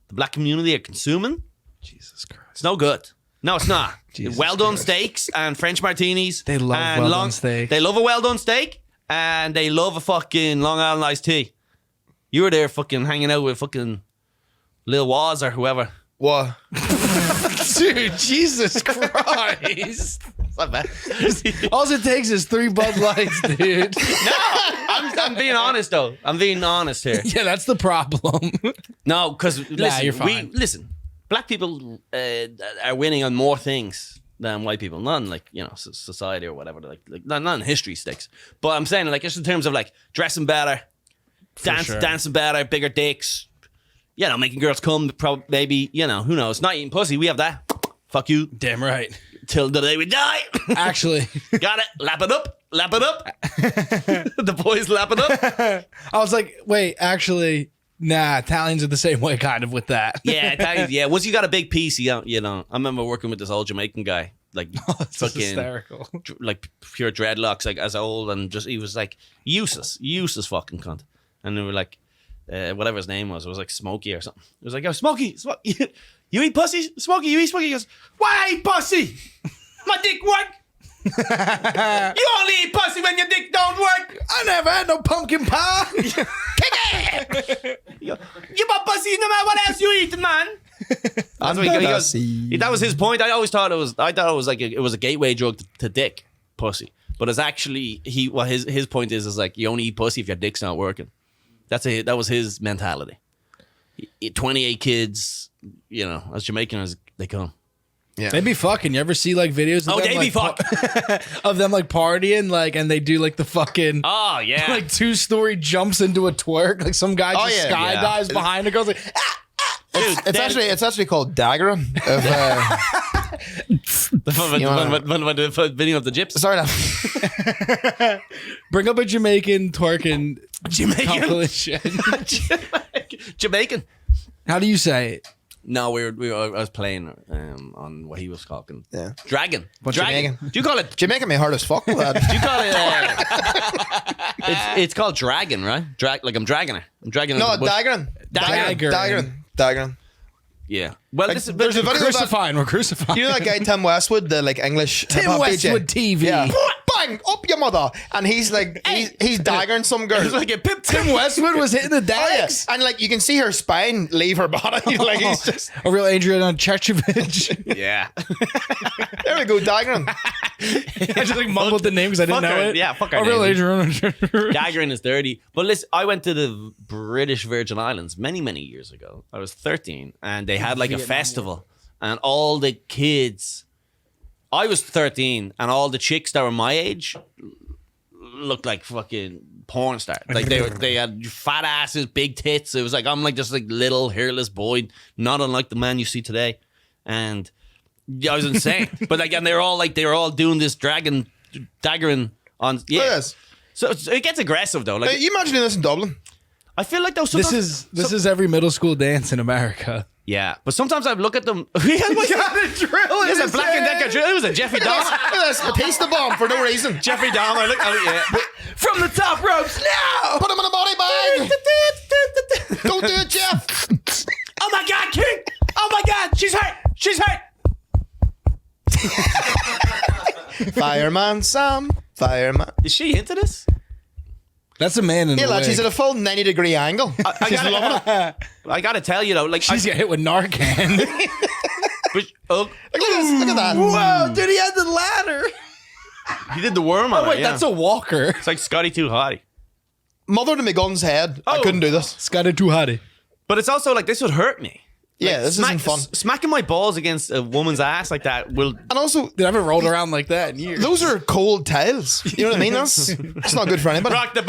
the black community are consuming, Jesus Christ. it's no good. No, it's not. Jesus Well done Christ. steaks and French martinis. They love and well done steak. They love a well done steak, and they love a fucking Long Island iced tea. You were there fucking hanging out with fucking Lil Waz or whoever. What? Dude, Jesus Christ. It's not bad. All it takes is 3 Bud Lights, dude. I'm being honest though. I'm being honest here. Yeah, that's the problem. No, because listen, you're fine. black people are winning on more things than white people. None like society or whatever. Like not in history sticks. But I'm saying like just in terms of like dressing better, dancing better, bigger dicks. Making girls come. Maybe who knows? Not eating pussy. We have that. Fuck you. Damn right. Till the day we die. Actually, Got it. Lap it up. The boys lap it up. I was like, wait, actually, nah, Italians are the same way kind of with that. Yeah, Italians, yeah. Once you got a big piece, I remember working with this old Jamaican guy, like It's fucking hysterical. like pure dreadlocks, like as old, and just he was like useless fucking cunt. And they were like, whatever his name was, it was like Smokey or something. It was like, oh, Smokey, you eat pussy? Smokey, you eat Smokey? He goes, why I eat pussy? My dick work. You only eat pussy when your dick don't work. I never had no pumpkin pie. Kick it. You bought pussy no matter what else you eat, man. That's what he goes. That was his point. I always thought it was. I thought it was like it was a gateway drug to dick, pussy. But it's actually his point is like you only eat pussy if your dick's not working. That was his mentality. 28 kids, as Jamaican as they come. Yeah. They be fucking. You ever see like videos of them, they be fuck. of them like partying, like, and they do like the fucking Oh yeah. like 2-story jumps into a twerk, like some guy just yeah. skydives behind it, goes like, Dude, It's actually called daggering. the video of the gyps. Sorry, no. bring up a Jamaican twerking Jamaican. compilation. Jamaican. How do you say it? No, I was playing on what he was talking. Yeah. Dragon. Jamaican. Do you call it? Jamaican me hard as fuck with that. Do you call it? It's called dragon, right? Like I'm dragging her. I'm dragging her. No, into the bush. daggering. Yeah. Well, Like, this is there's a video of that. Crucifying. We're crucifying. You know that guy Tim Westwood, the like English Tim hip-hop Westwood DJ? TV. Yeah. Bang up your mother, and he's like he's daggering some girl. It's like a pip. Tim Westwood was hitting the Oh yeah, decks. and like you can see her spine leave her body. Like he's just A real Adriana Chechevich. Yeah. there we go, daggering. I just like mumbled the name because I didn't Fuck know her. it. Yeah, fuck her A real name. Adriana. Daggering is dirty. But listen, I went to the British Virgin Islands many, many years ago. I was 13, and they had like a festival, and all the kids. I was 13, and all the chicks that were my age, looked like fucking porn stars. Like they had fat asses, big tits. It was like I'm like just like little hairless boy, not unlike the man you see today. And yeah, I was insane. But like, and they were all doing this daggering on. Yeah. Yes. So it gets aggressive though. Like Hey, you imagine this in Dublin? I feel like those. This is every middle school dance in America. Yeah, but sometimes I look at them. Got a drill. It was a Black and Decker drill. It was a Jeffrey Dahmer. That's Batista bomb for no reason. Jeffrey Dahmer. Look, yeah. From the top ropes now. Put him in a body bag. Don't do it, Jeff. Oh my God, King! Oh my God, she's hurt. She's hurt. Fireman Sam. Fireman. Is she into this? That's a man in Yeah, the lad, wig. she's at a full 90-degree angle. She's loving it. I gotta tell you though, like She's got hit with Narcan. but, oh, Look at this. Look at that. Whoa, dude, he had the ladder. he did the worm on Oh, wait, her, yeah. that's a walker. It's like Scotty Too Hottie. Mother to my gun's head. I couldn't do this. Scotty too hotty. But it's also like this would hurt me. Yeah, this isn't fun. Smacking my balls against a woman's ass like that will. And also, Dude, I haven't rolled around like that in years. those are cold tiles. You know what I mean? It's not good for anybody. Rock the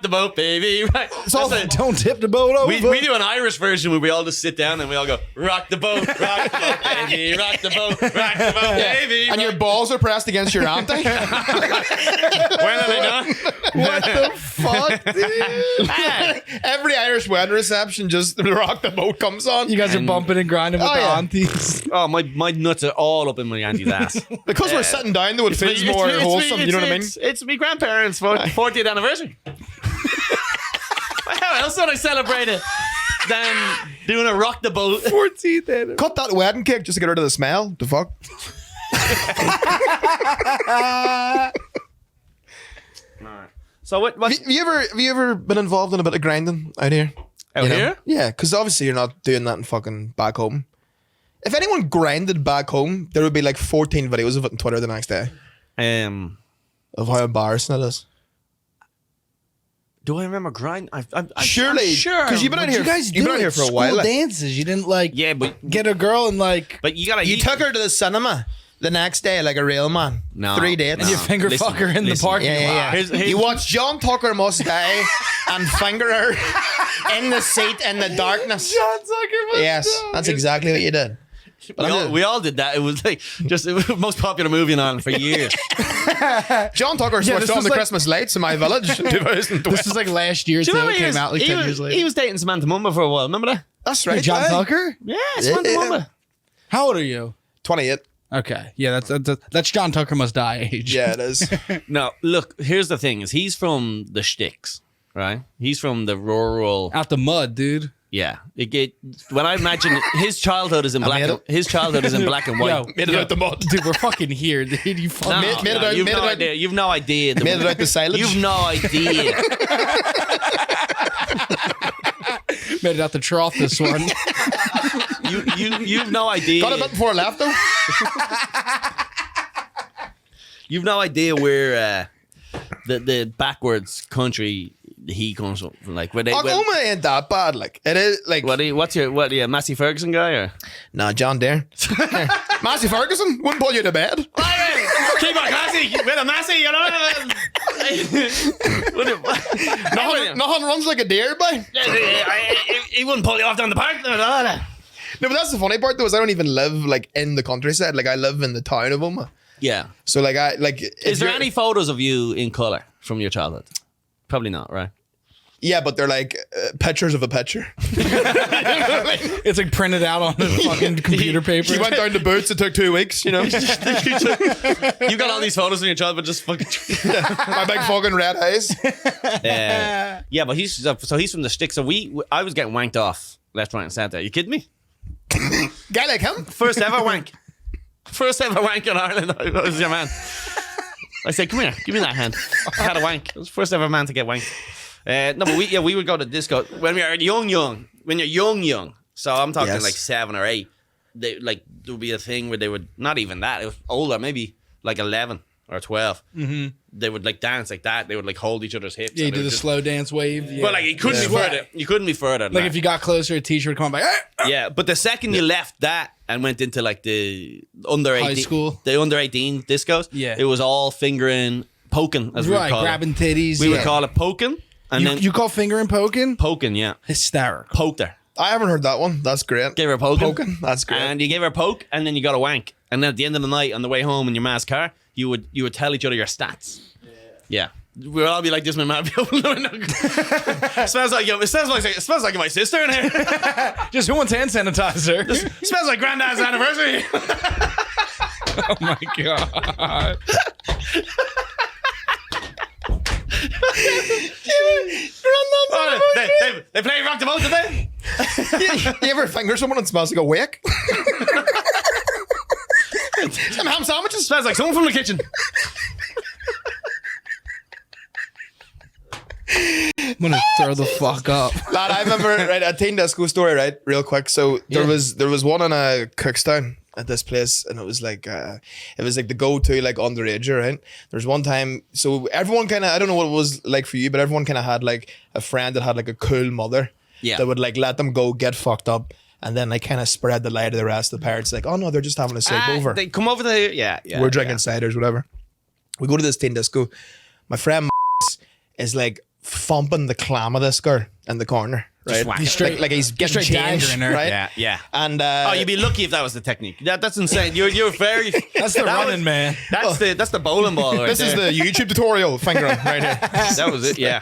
boat, baby. Right. all- Don't tip the boat over. We do an Irish version where we all just sit down and we all go, rock the boat, baby, rock the boat, baby. And your balls are pressed against your auntie. When are they not? What the fuck, dude? Every Irish wedding reception, just Rock the Boat comes on. You guys are bumping and grinding with Oh, the yeah. aunties. Oh, my nuts are all up in my auntie's ass. Because we're sitting down, though, it feels more wholesome. You know what I mean? It's my grandparents' 40th anniversary. How else would I celebrate it than doing a rock the boat? 14th anniversary. Cut that wedding cake just to get rid of the smell. The fuck? So what? Have you ever been involved in a bit of grinding out here? Out You know? here? Yeah, because obviously you're not doing that in fucking back home. If anyone grinded back home, there would be like 14 videos of it on Twitter the next day of how embarrassing it is. Do I remember grind? I'm Surely, sure. because you've been out here. You guys You've been out here for a while. School like. dances. You didn't like Yeah, but get a girl and like you gotta. You took her to the cinema the next day like a real man. No. 3 dates. and you finger Listen, fuck her in the listen. parking Yeah, yeah, lot. yeah. Here's- You watch John Tucker Must Die and finger her in the seat in the darkness. Yes, that's exactly what you did. We all did that. It was like it was the most popular movie in Ireland for years. John Tucker Yeah, switched this on was the like- Christmas lights in my village in 2012. This was like last year Do too. you remember It came out like 10 years later. He was dating Samantha Mumba for a while. Remember that? That's right. John aye. Tucker? Yeah, Samantha Yeah. Mumba. How old are you? 28. Okay, yeah, that's John Tucker Must Die age. Yeah, it is. No, look. Here's the thing: is he's from the sticks, right? He's from the rural. Out the mud, dude. Yeah, when I imagine his childhood is in black. made And, his childhood is in black and white. Yo, Made it out the mud. dude, we're fucking here, dude. You fucking No, Made it out- you've made no it out- idea. You've no idea. Made it out the silage. You've no idea. made it out the trough. This one. You've no idea. Got a bit before I left, though. You've no idea where the backwards country he comes from. Like where they. Oklahoma ain't that bad. Like, it is, like... What are you, Massey Ferguson guy or? Nah, John Dare. Massey Ferguson wouldn't pull you to bed. Keep on Massey with a Massey, you know. Nothing runs like a deer, boy. He wouldn't pull you off down the park. No, but that's the funny part, though, is I don't even live, like, in the countryside. Like, I live in the town of Oma. Yeah. So, like, Is there any photos of you in colour from your childhood? Probably not, right? Yeah, but they're like pictures of a picture. It's like printed out on the fucking computer paper. He went down to Boots. It took 2 weeks, you know. You got all these photos in your childhood, just fucking. My big fucking red eyes. Yeah, but he's from the sticks. So I was getting wanked off left, right, and centre. You kidding me? Guy like him. First ever wank. First ever wank in Ireland. I was your man. I said, "Come here, give me that hand." I had a wank. It was the first ever man to get wanked. No, but we would go to disco when we were young. When you're young. So I'm talking Yes. like 7 or 8. There would be a thing where they would not even that. It was older, maybe like 11 or 12. Mm-hmm. They would like dance like that. They would like hold each other's hips. Yeah, you and do it the was just- slow dance wave. Yeah. But like you couldn't be further. You couldn't be further. Than Like that. if you got closer, a teacher would come back. Yeah, but the second you left that and went into like the under 18 High school? the under 18 discos, Yeah. it was all fingering, poking, as we would Right, call grabbing it. titties. We would call it poking, and then You call fingering poking? poking, yeah. Hysterical. Poked her. I haven't heard that one. That's great. Gave her a poking. Poking? That's great. And you gave her a poke, and then you got a wank. And then at the end of the night, on the way home in your ma's car, you would tell each other your stats. Yeah. We'd all be like this, my man. Smells like my sister in here. Just who wants hand sanitizer? Smells like granddad's anniversary. Oh my god. They play rock the boat today. You ever finger someone and smells like a wake? Some ham sandwiches. Smells like someone from the kitchen. I'm gonna throw the fuck up. Lad, I remember a teen disco story, right? Real quick. So there was one in a Cookstown at this place, and it was like the go-to like underager, right? There's one time, so everyone kind of, I don't know what it was like for you, but everyone kind of had like a friend that had like a cool mother that would like let them go get fucked up, and then like kind of spread the lie to the rest of the parents, like, oh no, they're just having a sleepover. They come over there, yeah. We're drinking ciders, whatever. We go to this teen disco. My friend is like thumping the clam of this girl in the corner, right? He's straight, like he's getting straight changed, daggering her. right? Yeah. And You'd be lucky if that was the technique. That's insane. You're very. That's the running man. That's the bowling ball. Right this is the YouTube tutorial fingering right here. That was it. Yeah.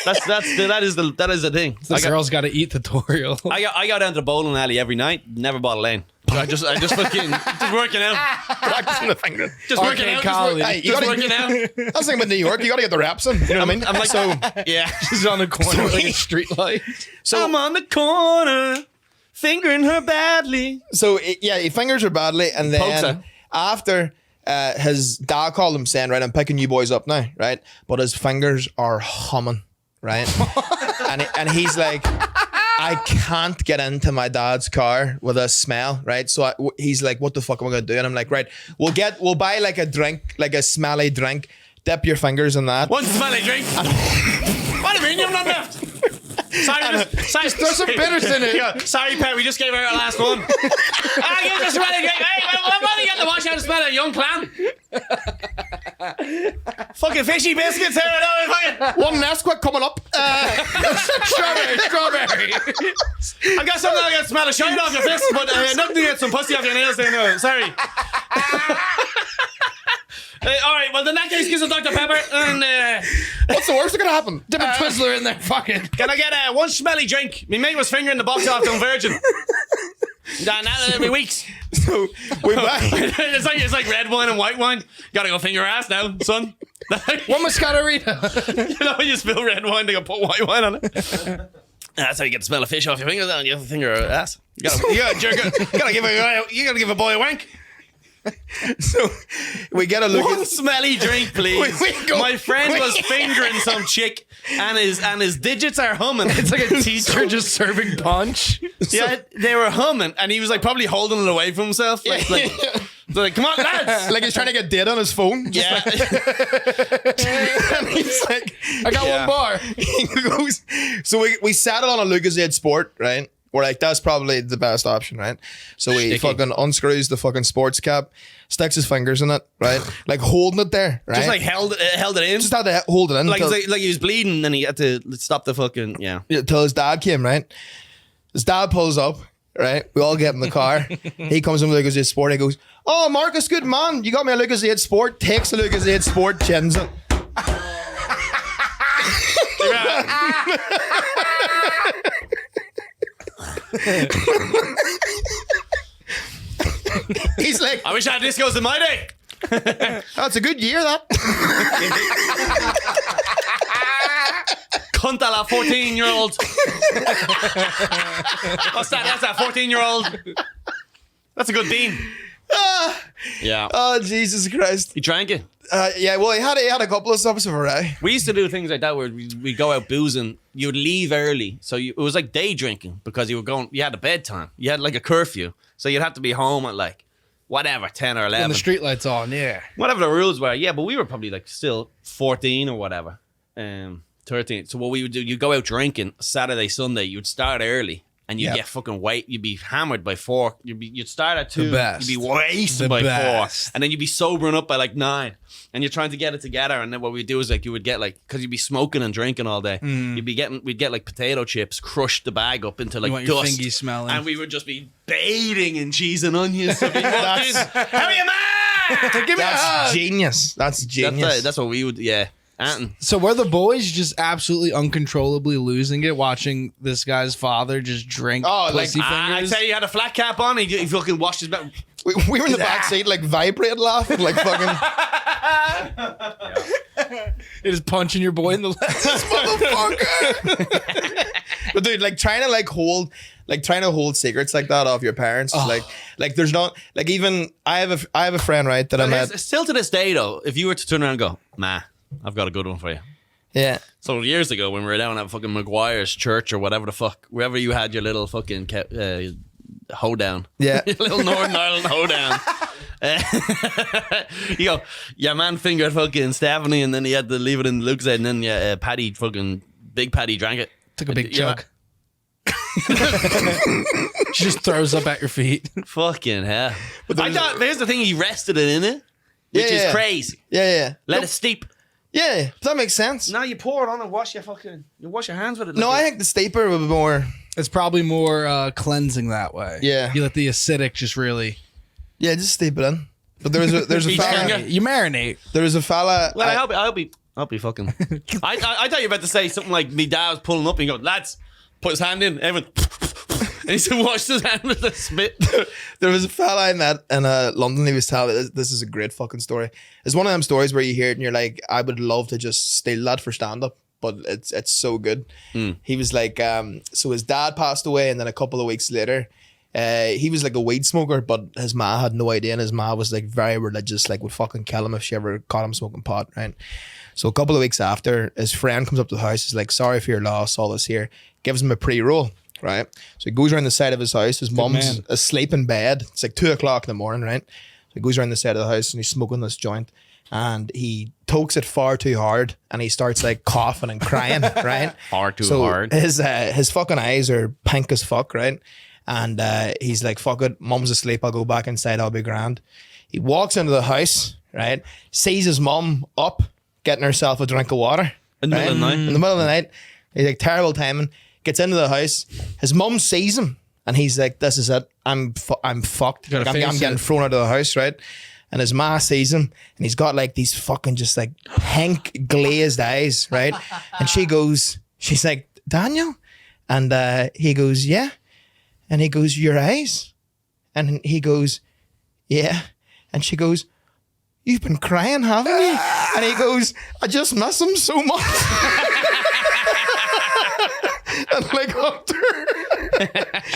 That is the thing. This girl's got to eat tutorial. I go down to the bowling alley every night. Never bought a lane. I just fucking just working out. Practicing the fingering. Just working out. Collie. Hey, you Just gotta, working out. that's the thing with New York. You got to get the reps in. You know what I mean? I'm like, so yeah. She's on the corner with a street light. So I'm on the corner, fingering her badly. So he fingers her badly, and Pokes then her. after his dad called him saying, right, I'm picking you boys up now, right? But his fingers are humming, right? and he's like, I can't get into my dad's car with a smell, right? So he's like, what the fuck am I gonna do? And I'm like, right, we'll buy like a drink, like a smelly drink, dip your fingers in that. One smelly drink. What do you mean you've not left? Sorry, just throw some bitters in it. Yeah, sorry, Pat, we just gave her our last one. I give us a smelly drink. Hey, I'm only getting to wash out the smell of a young clam. Fucking fishy biscuits here. One Nesquik coming up. Strawberry. I've got something I can smell a shine off your fist, but nothing to get some pussy off your nails there. No, sorry. All right, well, in that case, give us a Dr. Pepper. And What's the worst that could happen? Dip a Twizzler in there. Fucking. can I get one smelly drink? My mate was fingering the box off on Virgin. That every weeks. So we buy. it's like red wine and white wine. Gotta go finger ass now, son. One Moscato-Rita. You know when you spill red wine, they go put white wine on it. That's how you get the smell of fish off your fingers. And you have to finger her ass. You gotta give a boy a wank. So we get a look One at smelly drink, please. We go- My friend was fingering some chick, and his digits are humming. It's like a teacher just serving punch. Yeah, they were humming, and he was like probably holding it away from himself. Like come on, lads. like he's trying to get data on his phone. Just Yeah. and he's like, I got one bar. he goes. So we sat it on a Lucozade Sport, right? We're like, that's probably the best option, right? So he fucking unscrews the fucking sports cap, sticks his fingers in it, right? Like holding it there, right? Just like held it in. Just had to hold it in Like, till, like he was bleeding, and he had to stop the fucking till his dad came, right? His dad pulls up, right? We all get in the car. He comes in with Lucozade Sport. He goes, "Oh, Marcus, good man. You got me a Lucozade Sport." Takes the Lucozade Sport, chins it. He's like, I wish I had discos in my day. that's a good year, that. Cunt a la 14-year-old. What's that? That's that 14-year-old. That's a good bean. Yeah. Oh, Jesus Christ. He drank it. Yeah, well, he had a couple of stops of variety. We used to do things like that where we'd go out boozing. You'd leave early. So it was like day drinking because you had a bedtime. You had like a curfew. So you'd have to be home at like, whatever, 10 or 11. And the street lights on, yeah. Whatever the rules were. Yeah, but we were probably like still 14 or whatever. 13. So what we would do, you'd go out drinking Saturday, Sunday. You'd start early. and you get fucking you'd be hammered by 4. You'd start at 2, best. you'd be wasted by best. 4, and then you'd be sobering up by like 9, and you're trying to get it together. And then what we do is like you would get like, because you'd be smoking and drinking all day, we'd get like potato chips, crush the bag up into like your dust, fingies smelling, and we would just be bathing in cheese and onions. So how are you, man? Give me a hug. Genius. That's genius. That's what we would, yeah. Anton. So were the boys just absolutely uncontrollably losing it, watching this guy's father just drink pussy I fingers? tell you, he had a flat cap on. He fucking washed his mouth. We were in the back seat, like vibrate laughing, like fucking. You're just punching your boy in the leg. Motherfucker. But dude, like trying to hold secrets like that off your parents, like there's not like even I have a friend, right, that I met. Still to this day though, if you were to turn around and go, "Ma, I've got a good one for you." Yeah. So years ago when we were down at fucking Maguire's church or whatever the fuck, wherever you had your little fucking hoedown. Yeah. Your little Northern Ireland hoedown. You go, yeah, man fingered fucking Stephanie, and then he had to leave it in Luke's head, and then Paddy, fucking Big Paddy drank it. Took a big chug. She just throws up at your feet. Fucking hell. I thought, here's the thing, he rested it in it, which is crazy. Yeah. Let it steep. Yeah, that makes sense. Now you pour it on and wash your hands with it. No, I think the steeper would be more. It's probably more cleansing that way. Yeah. You let the acidic just really. Yeah, just steep it in. But there's a fella. You marinate. There was a fella. Well, I'll be fucking. I thought you were about to say something like me dad was pulling up and he goes, lads, put his hand in, everyone. And he said, washed his hand with a spit. There was a fella I met in London. He was telling this is a great fucking story. It's one of them stories where you hear it and you're like, I would love to just steal that for stand up, but it's so good. He was like, so his dad passed away, and then a couple of weeks later, he was like a weed smoker, but his ma had no idea, and his ma was like very religious, like would fucking kill him if she ever caught him smoking pot, right? So a couple of weeks after, his friend comes up to the house, is like, sorry for your loss, all this here, gives him a pre-roll. Right, so he goes around the side of his house. His mum's asleep in bed. It's like 2 o'clock in the morning, right? So he goes around the side of the house and he's smoking this joint, and he tokes it far too hard, and he starts like coughing and crying, right? Far too hard. His fucking eyes are pink as fuck, right? And he's like, "Fuck it, mum's asleep. I'll go back inside. I'll be grand." He walks into the house, right? Sees his mum up getting herself a drink of water in the middle of the night. In the middle of the night, he's like, terrible timing. Gets into the house. His mum sees him, and he's like, "This is it. I'm fucked. Like, I'm getting thrown out of the house, right?" And his ma sees him, and he's got like these fucking just like pink glazed eyes, right? And she's like, "Daniel," and he goes, "Yeah," and he goes, "Your eyes," and he goes, "Yeah," and she goes, "You've been crying, haven't you?" And he goes, "I just miss him so much." And like after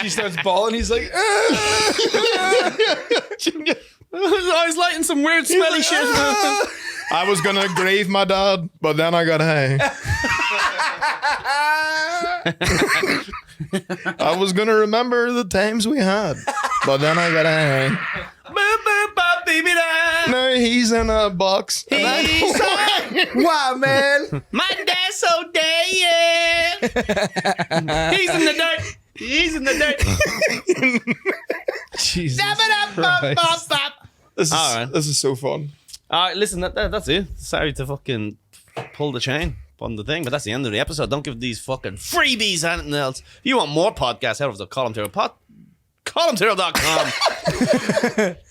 she starts bawling, he's like, I was lighting some weird smelly shit. I was gonna grieve my dad, but then I got high. I was gonna remember the times we had, but then I got high. No, he's in a box. wow, man. My dad's so dead, yeah. He's in the dirt. He's in the dirt. Jesus Christ. This is so fun. All right, listen, that's it. Sorry to fucking pull the chain on the thing, but that's the end of the episode. Don't give these fucking freebies anything else. If you want more podcasts, head over to Colum Tyrrell ColumTyrrell.com.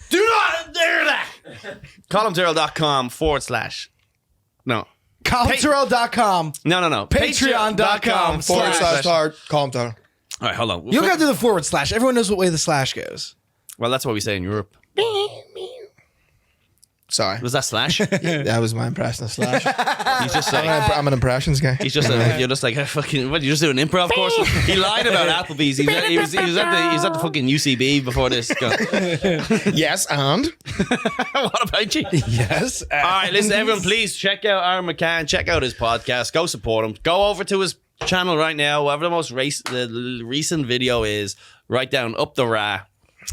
Do not do that. ColumTyrrell.com / no. ColumTyrrell.com. No. Patreon.com / Colum Tyrrell. All right, hold on. You gotta do the / Everyone knows what way the slash goes. Well, that's what we say in Europe. Sorry. Was that slash? That was my impression of slash. He's just like, I'm an impressions guy. he's just you're just like fucking. What? You just do an improv course? He lied about Applebee's. He was at the fucking UCB before this. Yes, and What about you? Yes. All right, listen, everyone, please check out Aaron McCann. Check out his podcast. Go support him. Go over to his channel right now. Whatever the most recent video is, write down Up the Ra.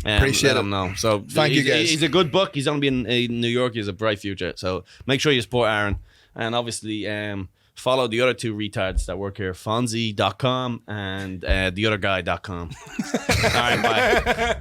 Appreciate him know. So thank you guys. He's a good book. He's going to be in New York. He has a bright future. So make sure you support Aaron. And obviously, Follow the other two retards that work here, Fonzie.com and theotherguy.com. All right, bye.